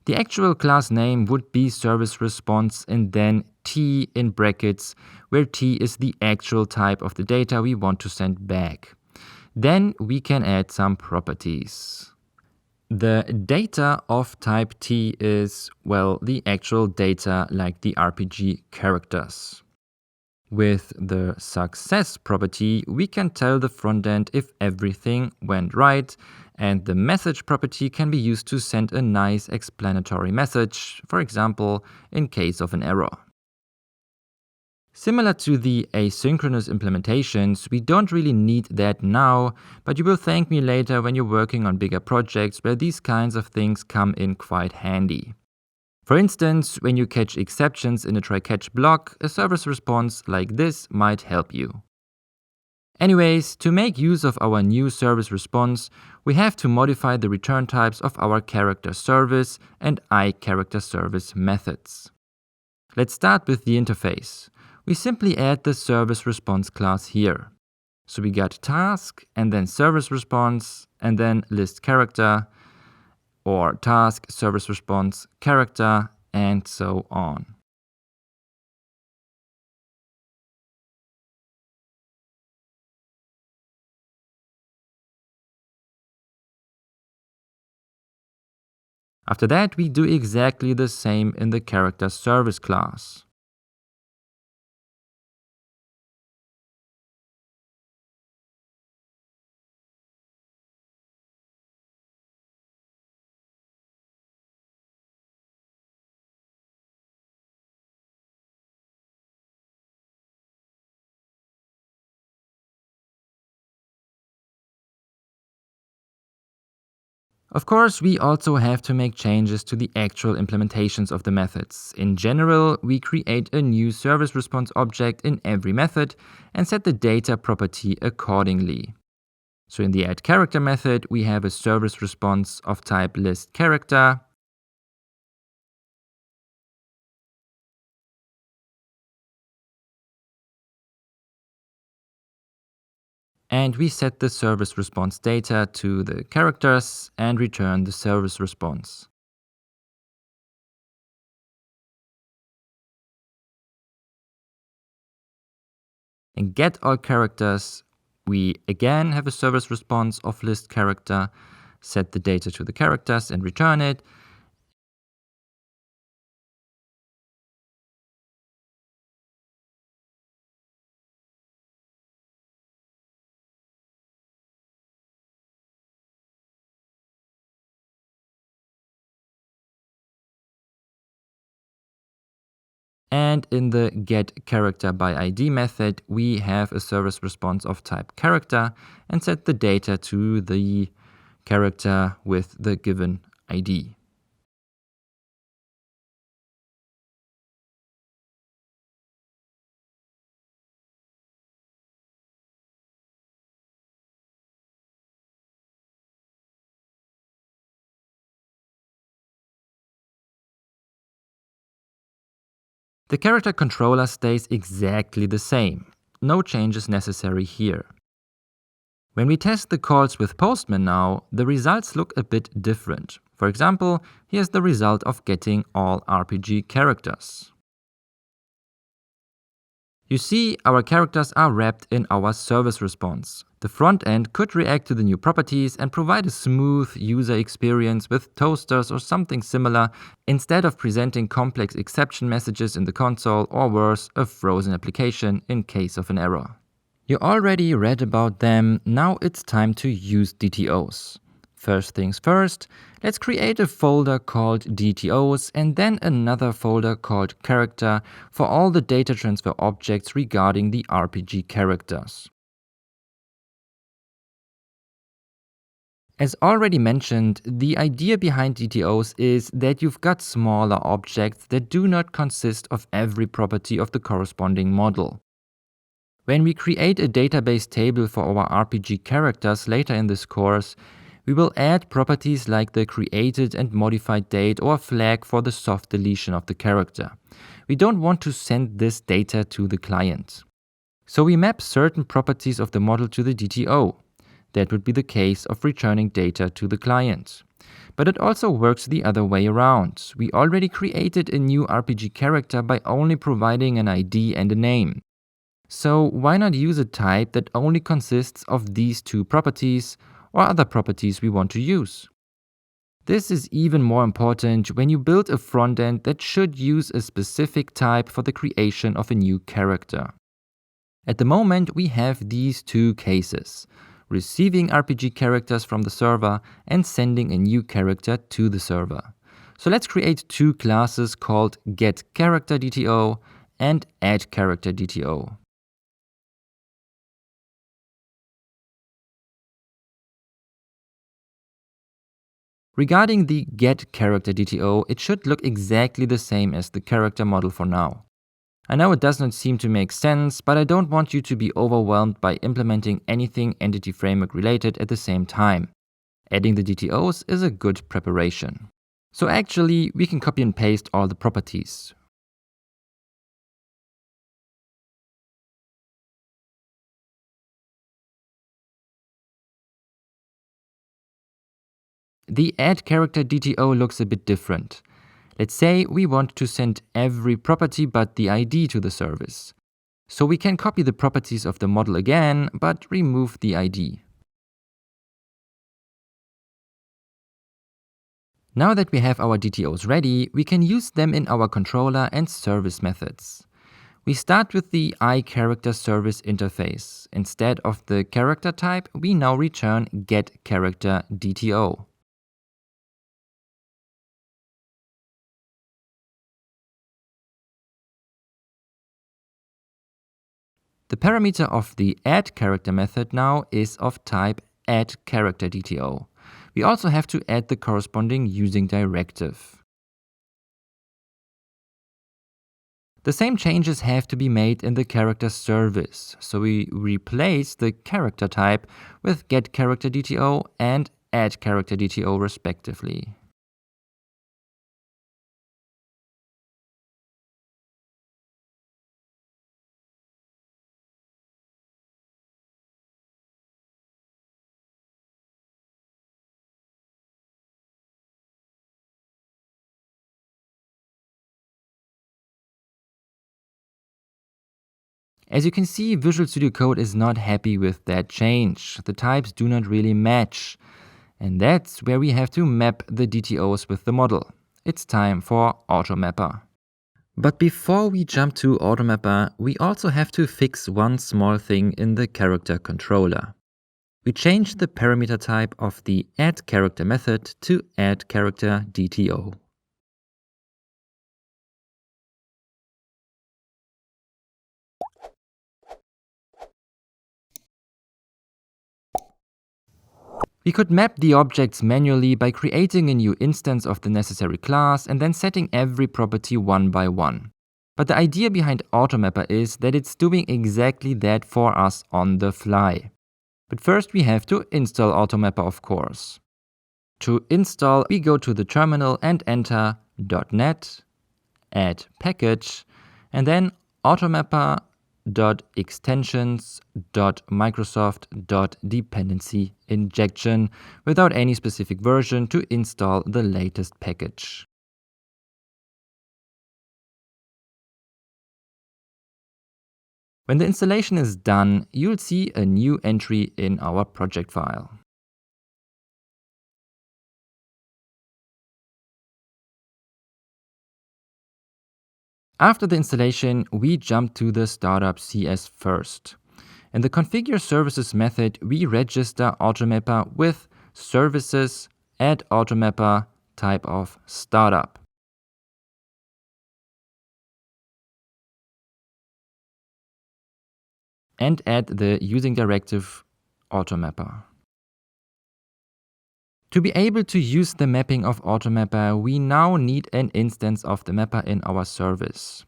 The actual class name would be service response and then T in brackets, where T is the actual type of the data we want to send back. Then we can add some properties. The data of type T is, well, the actual data like the RPG characters. With the success property, we can tell the frontend if everything went right, and the message property can be used to send a nice explanatory message, for example, in case of an error. Similar to the asynchronous implementations, we don't really need that now, but you will thank me later when you're working on bigger projects where these kinds of things come in quite handy. For instance, when you catch exceptions in a try-catch block, a service response like this might help you. Anyways, to make use of our new service response, we have to modify the return types of our character service and iCharacter service methods. Let's start with the interface. We simply add the service response class here. So we got task and then service response and then list character, or task, service response, character, and so on. After that, we do exactly the same in the character service class. Of course, we also have to make changes to the actual implementations of the methods. In general, we create a new service response object in every method and set the data property accordingly. So in the add character method, we have a service response of type list character. And we set the service response data to the characters and return the service response. In get all characters, we again have a service response of list character, set the data to the characters and return it. And in the get character by ID method, we have a service response of type character and set the data to the character with the given ID. The character controller stays exactly the same. No changes necessary here. When we test the calls with Postman now, the results look a bit different. For example, here's the result of getting all RPG characters. You see, our characters are wrapped in our service response. The front end could react to the new properties and provide a smooth user experience with toasters or something similar, instead of presenting complex exception messages in the console, or worse, a frozen application in case of an error. You already read about them, now it's time to use DTOs. First things first, let's create a folder called DTOs and then another folder called character for all the data transfer objects regarding the RPG characters. As already mentioned, the idea behind DTOs is that you've got smaller objects that do not consist of every property of the corresponding model. When we create a database table for our RPG characters later in this course, we will add properties like the created and modified date or flag for the soft deletion of the character. We don't want to send this data to the client. So we map certain properties of the model to the DTO. That would be the case of returning data to the client. But it also works the other way around. We already created a new RPG character by only providing an ID and a name. So why not use a type that only consists of these two properties or other properties we want to use? This is even more important when you build a frontend that should use a specific type for the creation of a new character. At the moment, we have these two cases: receiving RPG characters from the server and sending a new character to the server. So let's create two classes called getCharacterDTO and addCharacterDTO. Regarding the getCharacterDTO, it should look exactly the same as the character model for now. I know it does not seem to make sense, but I don't want you to be overwhelmed by implementing anything Entity Framework related at the same time. Adding the DTOs is a good preparation. So actually, we can copy and paste all the properties. The add character DTO looks a bit different. Let's say we want to send every property but the ID to the service. So we can copy the properties of the model again, but remove the ID. Now that we have our DTOs ready, we can use them in our controller and service methods. We start with the iCharacterService interface. Instead of the character type, we now return getCharacterDTO. The parameter of the addCharacter method now is of type addCharacterDTO. We also have to add the corresponding using directive. The same changes have to be made in the character service, so we replace the character type with getCharacterDTO and addCharacterDTO respectively. As you can see, Visual Studio Code is not happy with that change. The types do not really match. And that's where we have to map the DTOs with the model. It's time for AutoMapper. But before we jump to AutoMapper, we also have to fix one small thing in the character controller. We changed the parameter type of the addCharacter method to addCharacterDTO. We could map the objects manually by creating a new instance of the necessary class and then setting every property one by one. But the idea behind AutoMapper is that it's doing exactly that for us on the fly. But first we have to install AutoMapper, of course. To install, we go to the terminal and enter .NET, add package, and then automapper.extensions.microsoft.dependency injection without any specific version to install the latest package. When the installation is done, you'll see a new entry in our project file. After the installation, we jump to the startup CS first. In the configure services method, we register AutoMapper with services add AutoMapper type of startup. And add the using directive AutoMapper. To be able to use the mapping of AutoMapper, we now need an instance of the mapper in our service.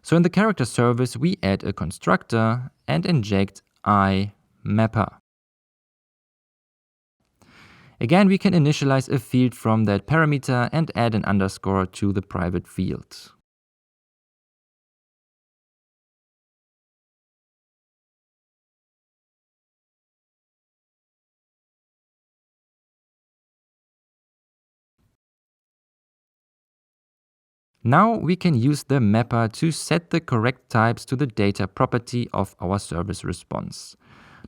So in the character service, we add a constructor and inject iMapper. Again, we can initialize a field from that parameter and add an underscore to the private field. Now we can use the mapper to set the correct types to the data property of our service response.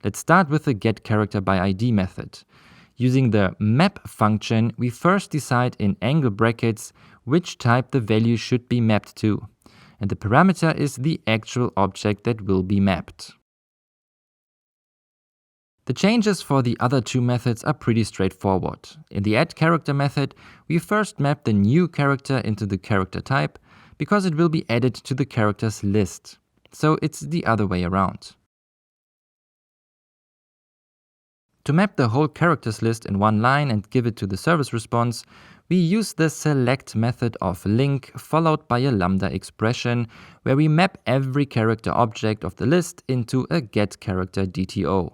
Let's start with the getCharacterById method. Using the map function, we first decide in angle brackets which type the value should be mapped to. And the parameter is the actual object that will be mapped. The changes for the other two methods are pretty straightforward. In the addCharacter method, we first map the new character into the character type because it will be added to the characters list. So it's the other way around. To map the whole characters list in one line and give it to the service response, we use the select method of link followed by a lambda expression where we map every character object of the list into a getCharacter DTO.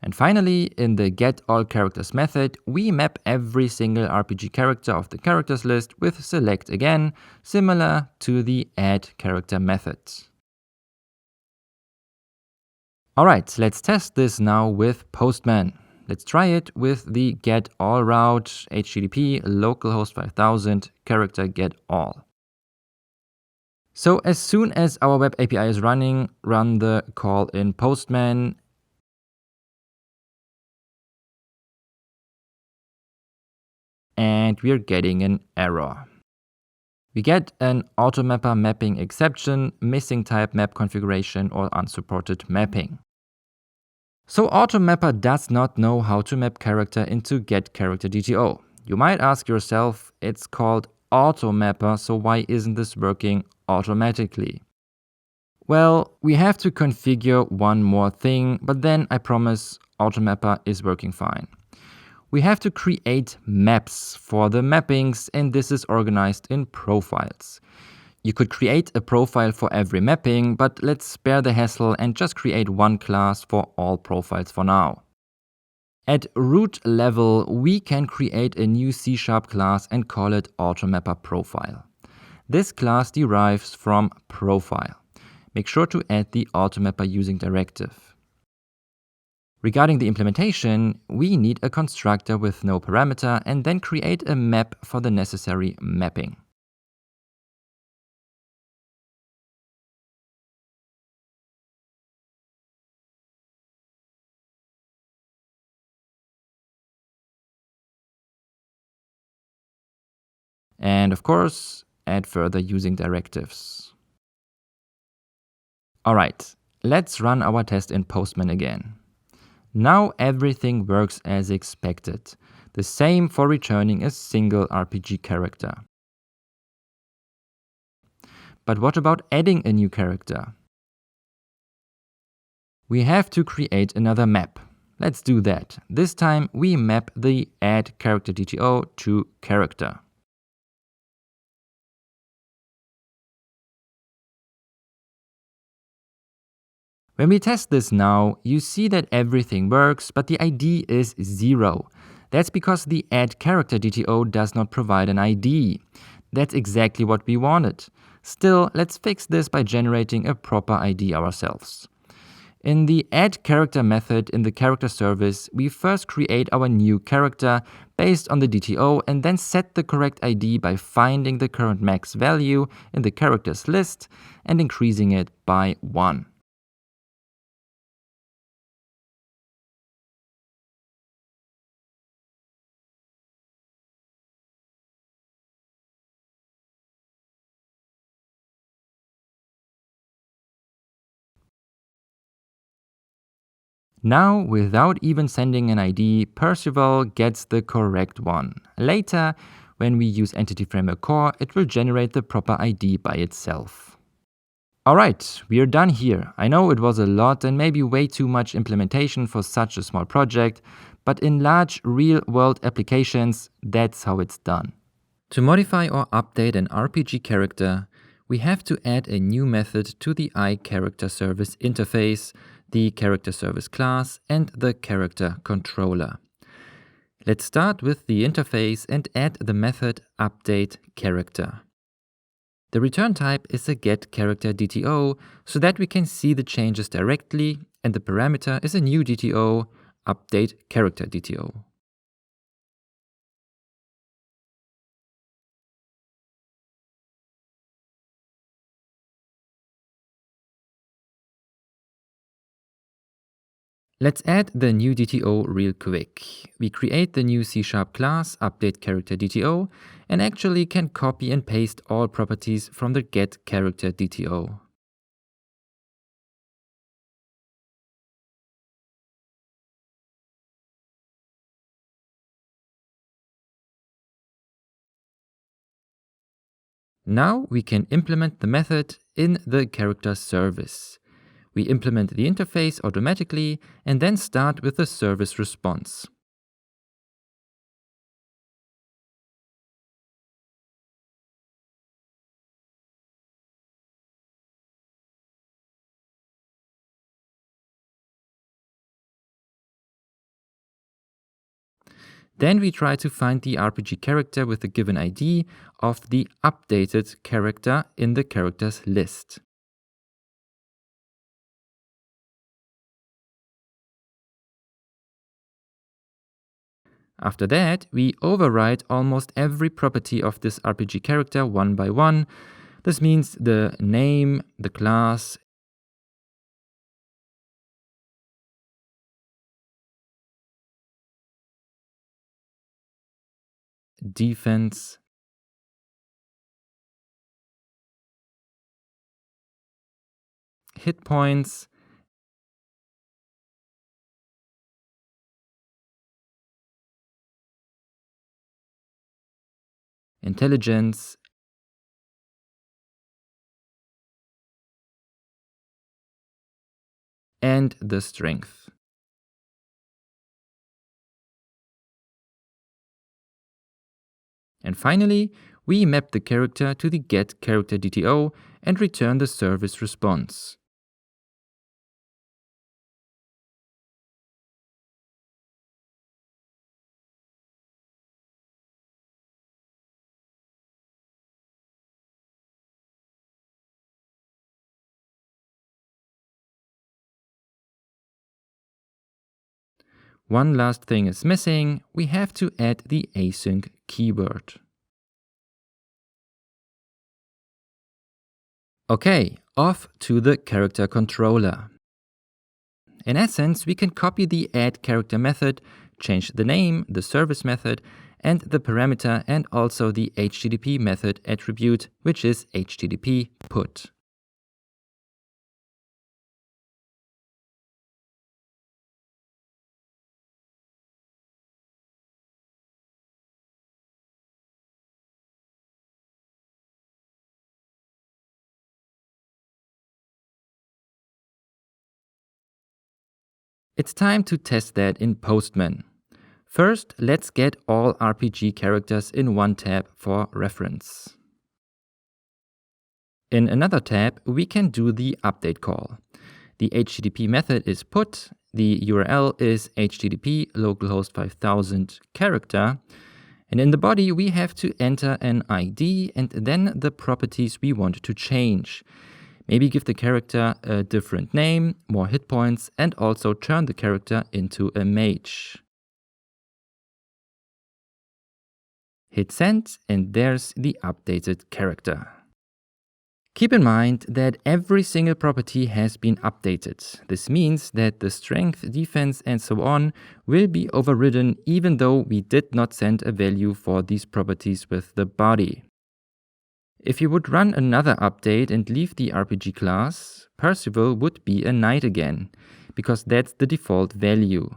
And finally, in the getAllCharacters method, we map every single RPG character of the characters list with select again, similar to the addCharacter method. Alright, let's test this now with Postman. Let's try it with the getAllRoute HTTP localhost 5000 character getAll. So as soon as our web API is running, run the call in Postman. And we're getting an error. We get an AutoMapper mapping exception, missing type map configuration or unsupported mapping. So AutoMapper does not know how to map character into getCharacter DTO. You might ask yourself, it's called AutoMapper, so why isn't this working automatically? Well, we have to configure one more thing, but then I promise AutoMapper is working fine. We have to create maps for the mappings, and this is organized in profiles. You could create a profile for every mapping, but let's spare the hassle and just create one class for all profiles for now. At root level, we can create a new C# class and call it AutoMapper Profile. This class derives from profile. Make sure to add the AutoMapper using directive. Regarding the implementation, we need a constructor with no parameter and then create a map for the necessary mapping. And of course, add further using directives. Alright, let's run our test in Postman again. Now everything works as expected. The same for returning a single RPG character. But what about adding a new character? We have to create another map. Let's do that. This time we map the addCharacter DTO to character. When we test this now, you see that everything works, but the ID is 0. That's because the addCharacter DTO does not provide an ID. That's exactly what we wanted. Still, let's fix this by generating a proper ID ourselves. In the addCharacter method in the character service, we first create our new character based on the DTO and then set the correct ID by finding the current max value in the characters list and increasing it by 1. Now, without even sending an ID, Percival gets the correct one. Later, when we use Entity Framework Core, it will generate the proper ID by itself. Alright, we are done here. I know it was a lot and maybe way too much implementation for such a small project, but in large real-world applications, that's how it's done. To modify or update an RPG character, we have to add a new method to the iCharacter service interface, the character service class, and the character controller. Let's start with the interface and add the method updateCharacter. The return type is a getCharacter DTO so that we can see the changes directly, and the parameter is a new DTO, updateCharacter DTO. Let's add the new DTO real quick. We create the new C# class updateCharacter DTO and actually can copy and paste all properties from the getCharacter DTO. Now we can implement the method in the character service. We implement the interface automatically and then start with the service response. Then we try to find the RPG character with the given ID of the updated character in the characters list. After that, we overwrite almost every property of this RPG character one by one. This means the name, the class, defense, hit points, intelligence, and the strength. And finally, we map the character to the getCharacter DTO and return the service response. One last thing is missing. We have to add the async keyword. Okay, off to the character controller. In essence, we can copy the addCharacter method, change the name, the service method, and the parameter, and also the HTTP method attribute, which is HTTP put. It's time to test that in Postman. First, let's get all RPG characters in one tab for reference. In another tab, we can do the update call. The HTTP method is put, the URL is http localhost 5000 character, and in the body we have to enter an ID and then the properties we want to change. Maybe give the character a different name, more hit points, and also turn the character into a mage. Hit send, and there's the updated character. Keep in mind that every single property has been updated. This means that the strength, defense, and so on will be overridden even though we did not send a value for these properties with the body. If you would run another update and leave the RPG class, Percival would be a knight again, because that's the default value.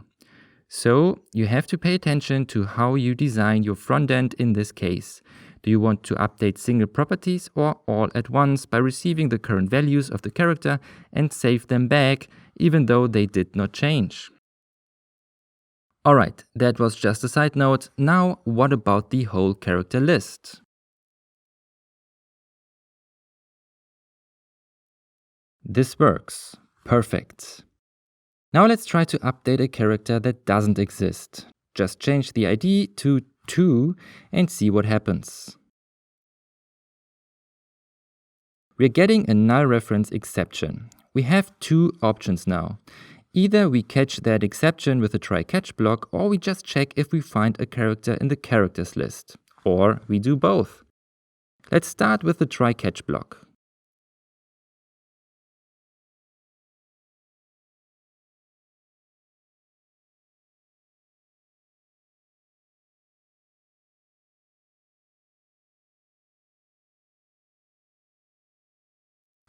So you have to pay attention to how you design your front end in this case. Do you want to update single properties or all at once by receiving the current values of the character and save them back, even though they did not change? Alright, that was just a side note. Now, what about the whole character list? This works. Perfect. Now let's try to update a character that doesn't exist. Just change the ID to 2 and see what happens. We're getting a null reference exception. We have two options now. Either we catch that exception with a try-catch block, or we just check if we find a character in the characters list. Or we do both. Let's start with the try-catch block.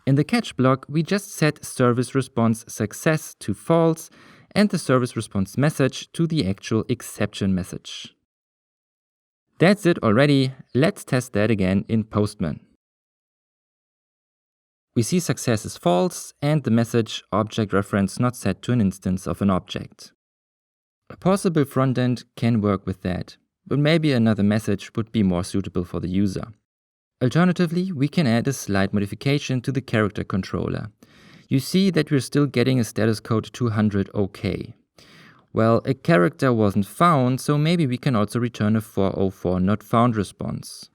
In the catch block, we just set service response success to false and the service response message to the actual exception message. That's it already. Let's test that again in Postman. We see success is false and the message object reference not set to an instance of an object. A possible frontend can work with that, but maybe another message would be more suitable for the user. Alternatively, we can add a slight modification to the character controller. You see that we're still getting a status code 200 OK. Well, a character wasn't found, so maybe we can also return a 404 not found response.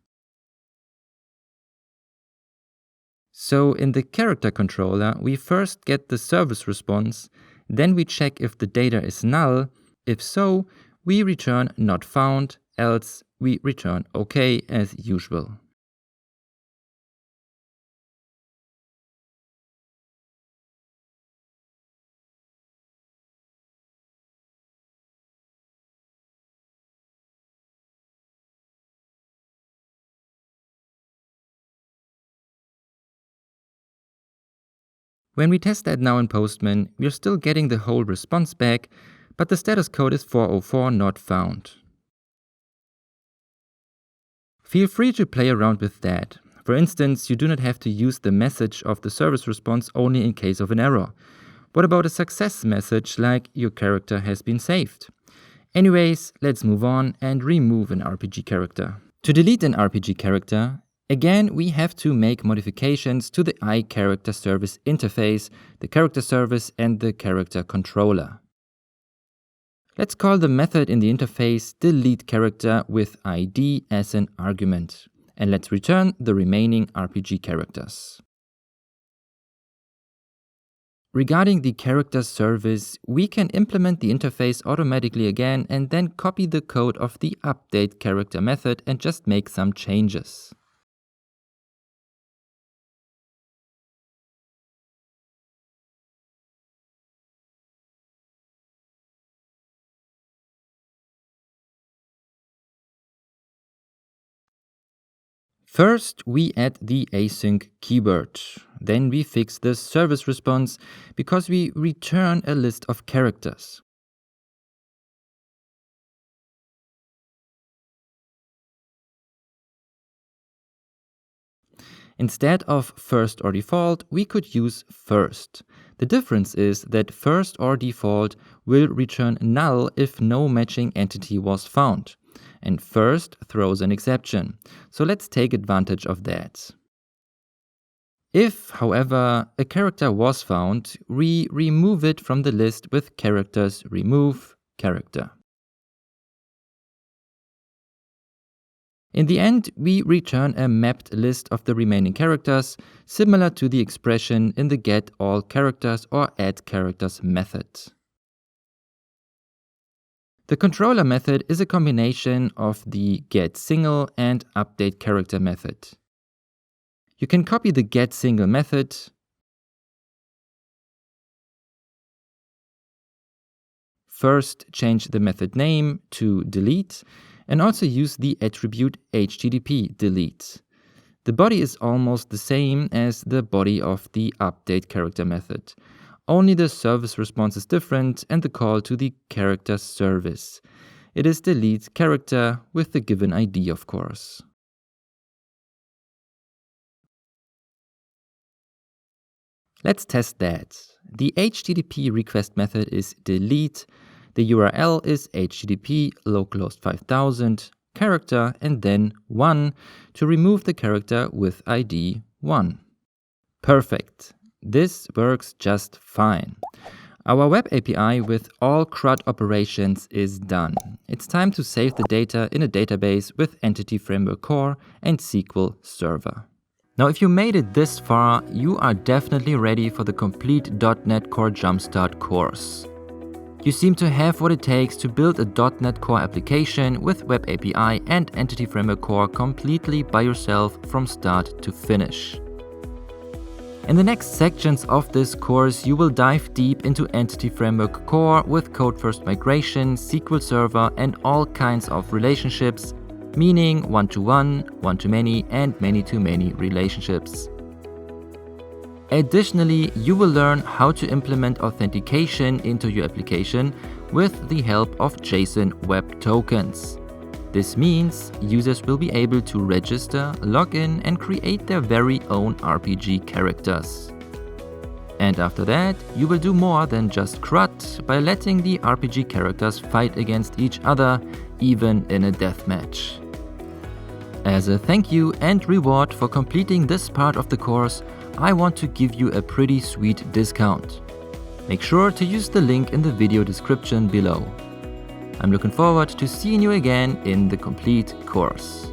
So in the character controller, we first get the service response, then we check if the data is null. If so, we return not found, else we return OK as usual. When we test that now in Postman, we're still getting the whole response back, but the status code is 404 not found. Feel free to play around with that. For instance, you do not have to use the message of the service response only in case of an error. What about a success message like your character has been saved? Anyways, let's move on and remove an RPG character. To delete an RPG character, again, we have to make modifications to the iCharacter service interface, the character service, and the character controller. Let's call the method in the interface deleteCharacter with ID as an argument. And let's return the remaining RPG characters. Regarding the character service, we can implement the interface automatically again and then copy the code of the updateCharacter method and just make some changes. First, we add the async keyword. Then we fix the service response because we return a list of characters. Instead of first or default, we could use first. The difference is that first or default will return null if no matching entity was found. And first throws an exception. So let's take advantage of that. If, however, a character was found, we remove it from the list with characters remove character. In the end, we return a mapped list of the remaining characters, similar to the expression in the getAllCharacters or addCharacters method. The controller method is a combination of the getSingle and updateCharacter method. You can copy the getSingle method first, change the method name to delete, and also use the attribute HTTP delete. The body is almost the same as the body of the updateCharacter method. Only the service response is different and the call to the character service. It is deleteCharacter with the given ID, of course. Let's test that. The HTTP request method is delete. The URL is http localhost 5000 character and then 1 to remove the character with ID 1. Perfect. This works just fine. Our web API with all CRUD operations is done. It's time to save the data in a database with Entity Framework Core and SQL Server. Now, if you made it this far, you are definitely ready for the complete .NET Core Jumpstart course. You seem to have what it takes to build a .NET Core application with Web API and Entity Framework Core completely by yourself from start to finish. In the next sections of this course, you will dive deep into Entity Framework Core with code first migration, SQL Server, and all kinds of relationships, meaning one-to-one, one-to-many, and many-to-many relationships. Additionally, you will learn how to implement authentication into your application with the help of JSON Web Tokens. This means users will be able to register, log in, and create their very own RPG characters. And after that, you will do more than just CRUD by letting the RPG characters fight against each other, even in a deathmatch. As a thank you and reward for completing this part of the course, I want to give you a pretty sweet discount. Make sure to use the link in the video description below. I'm looking forward to seeing you again in the complete course.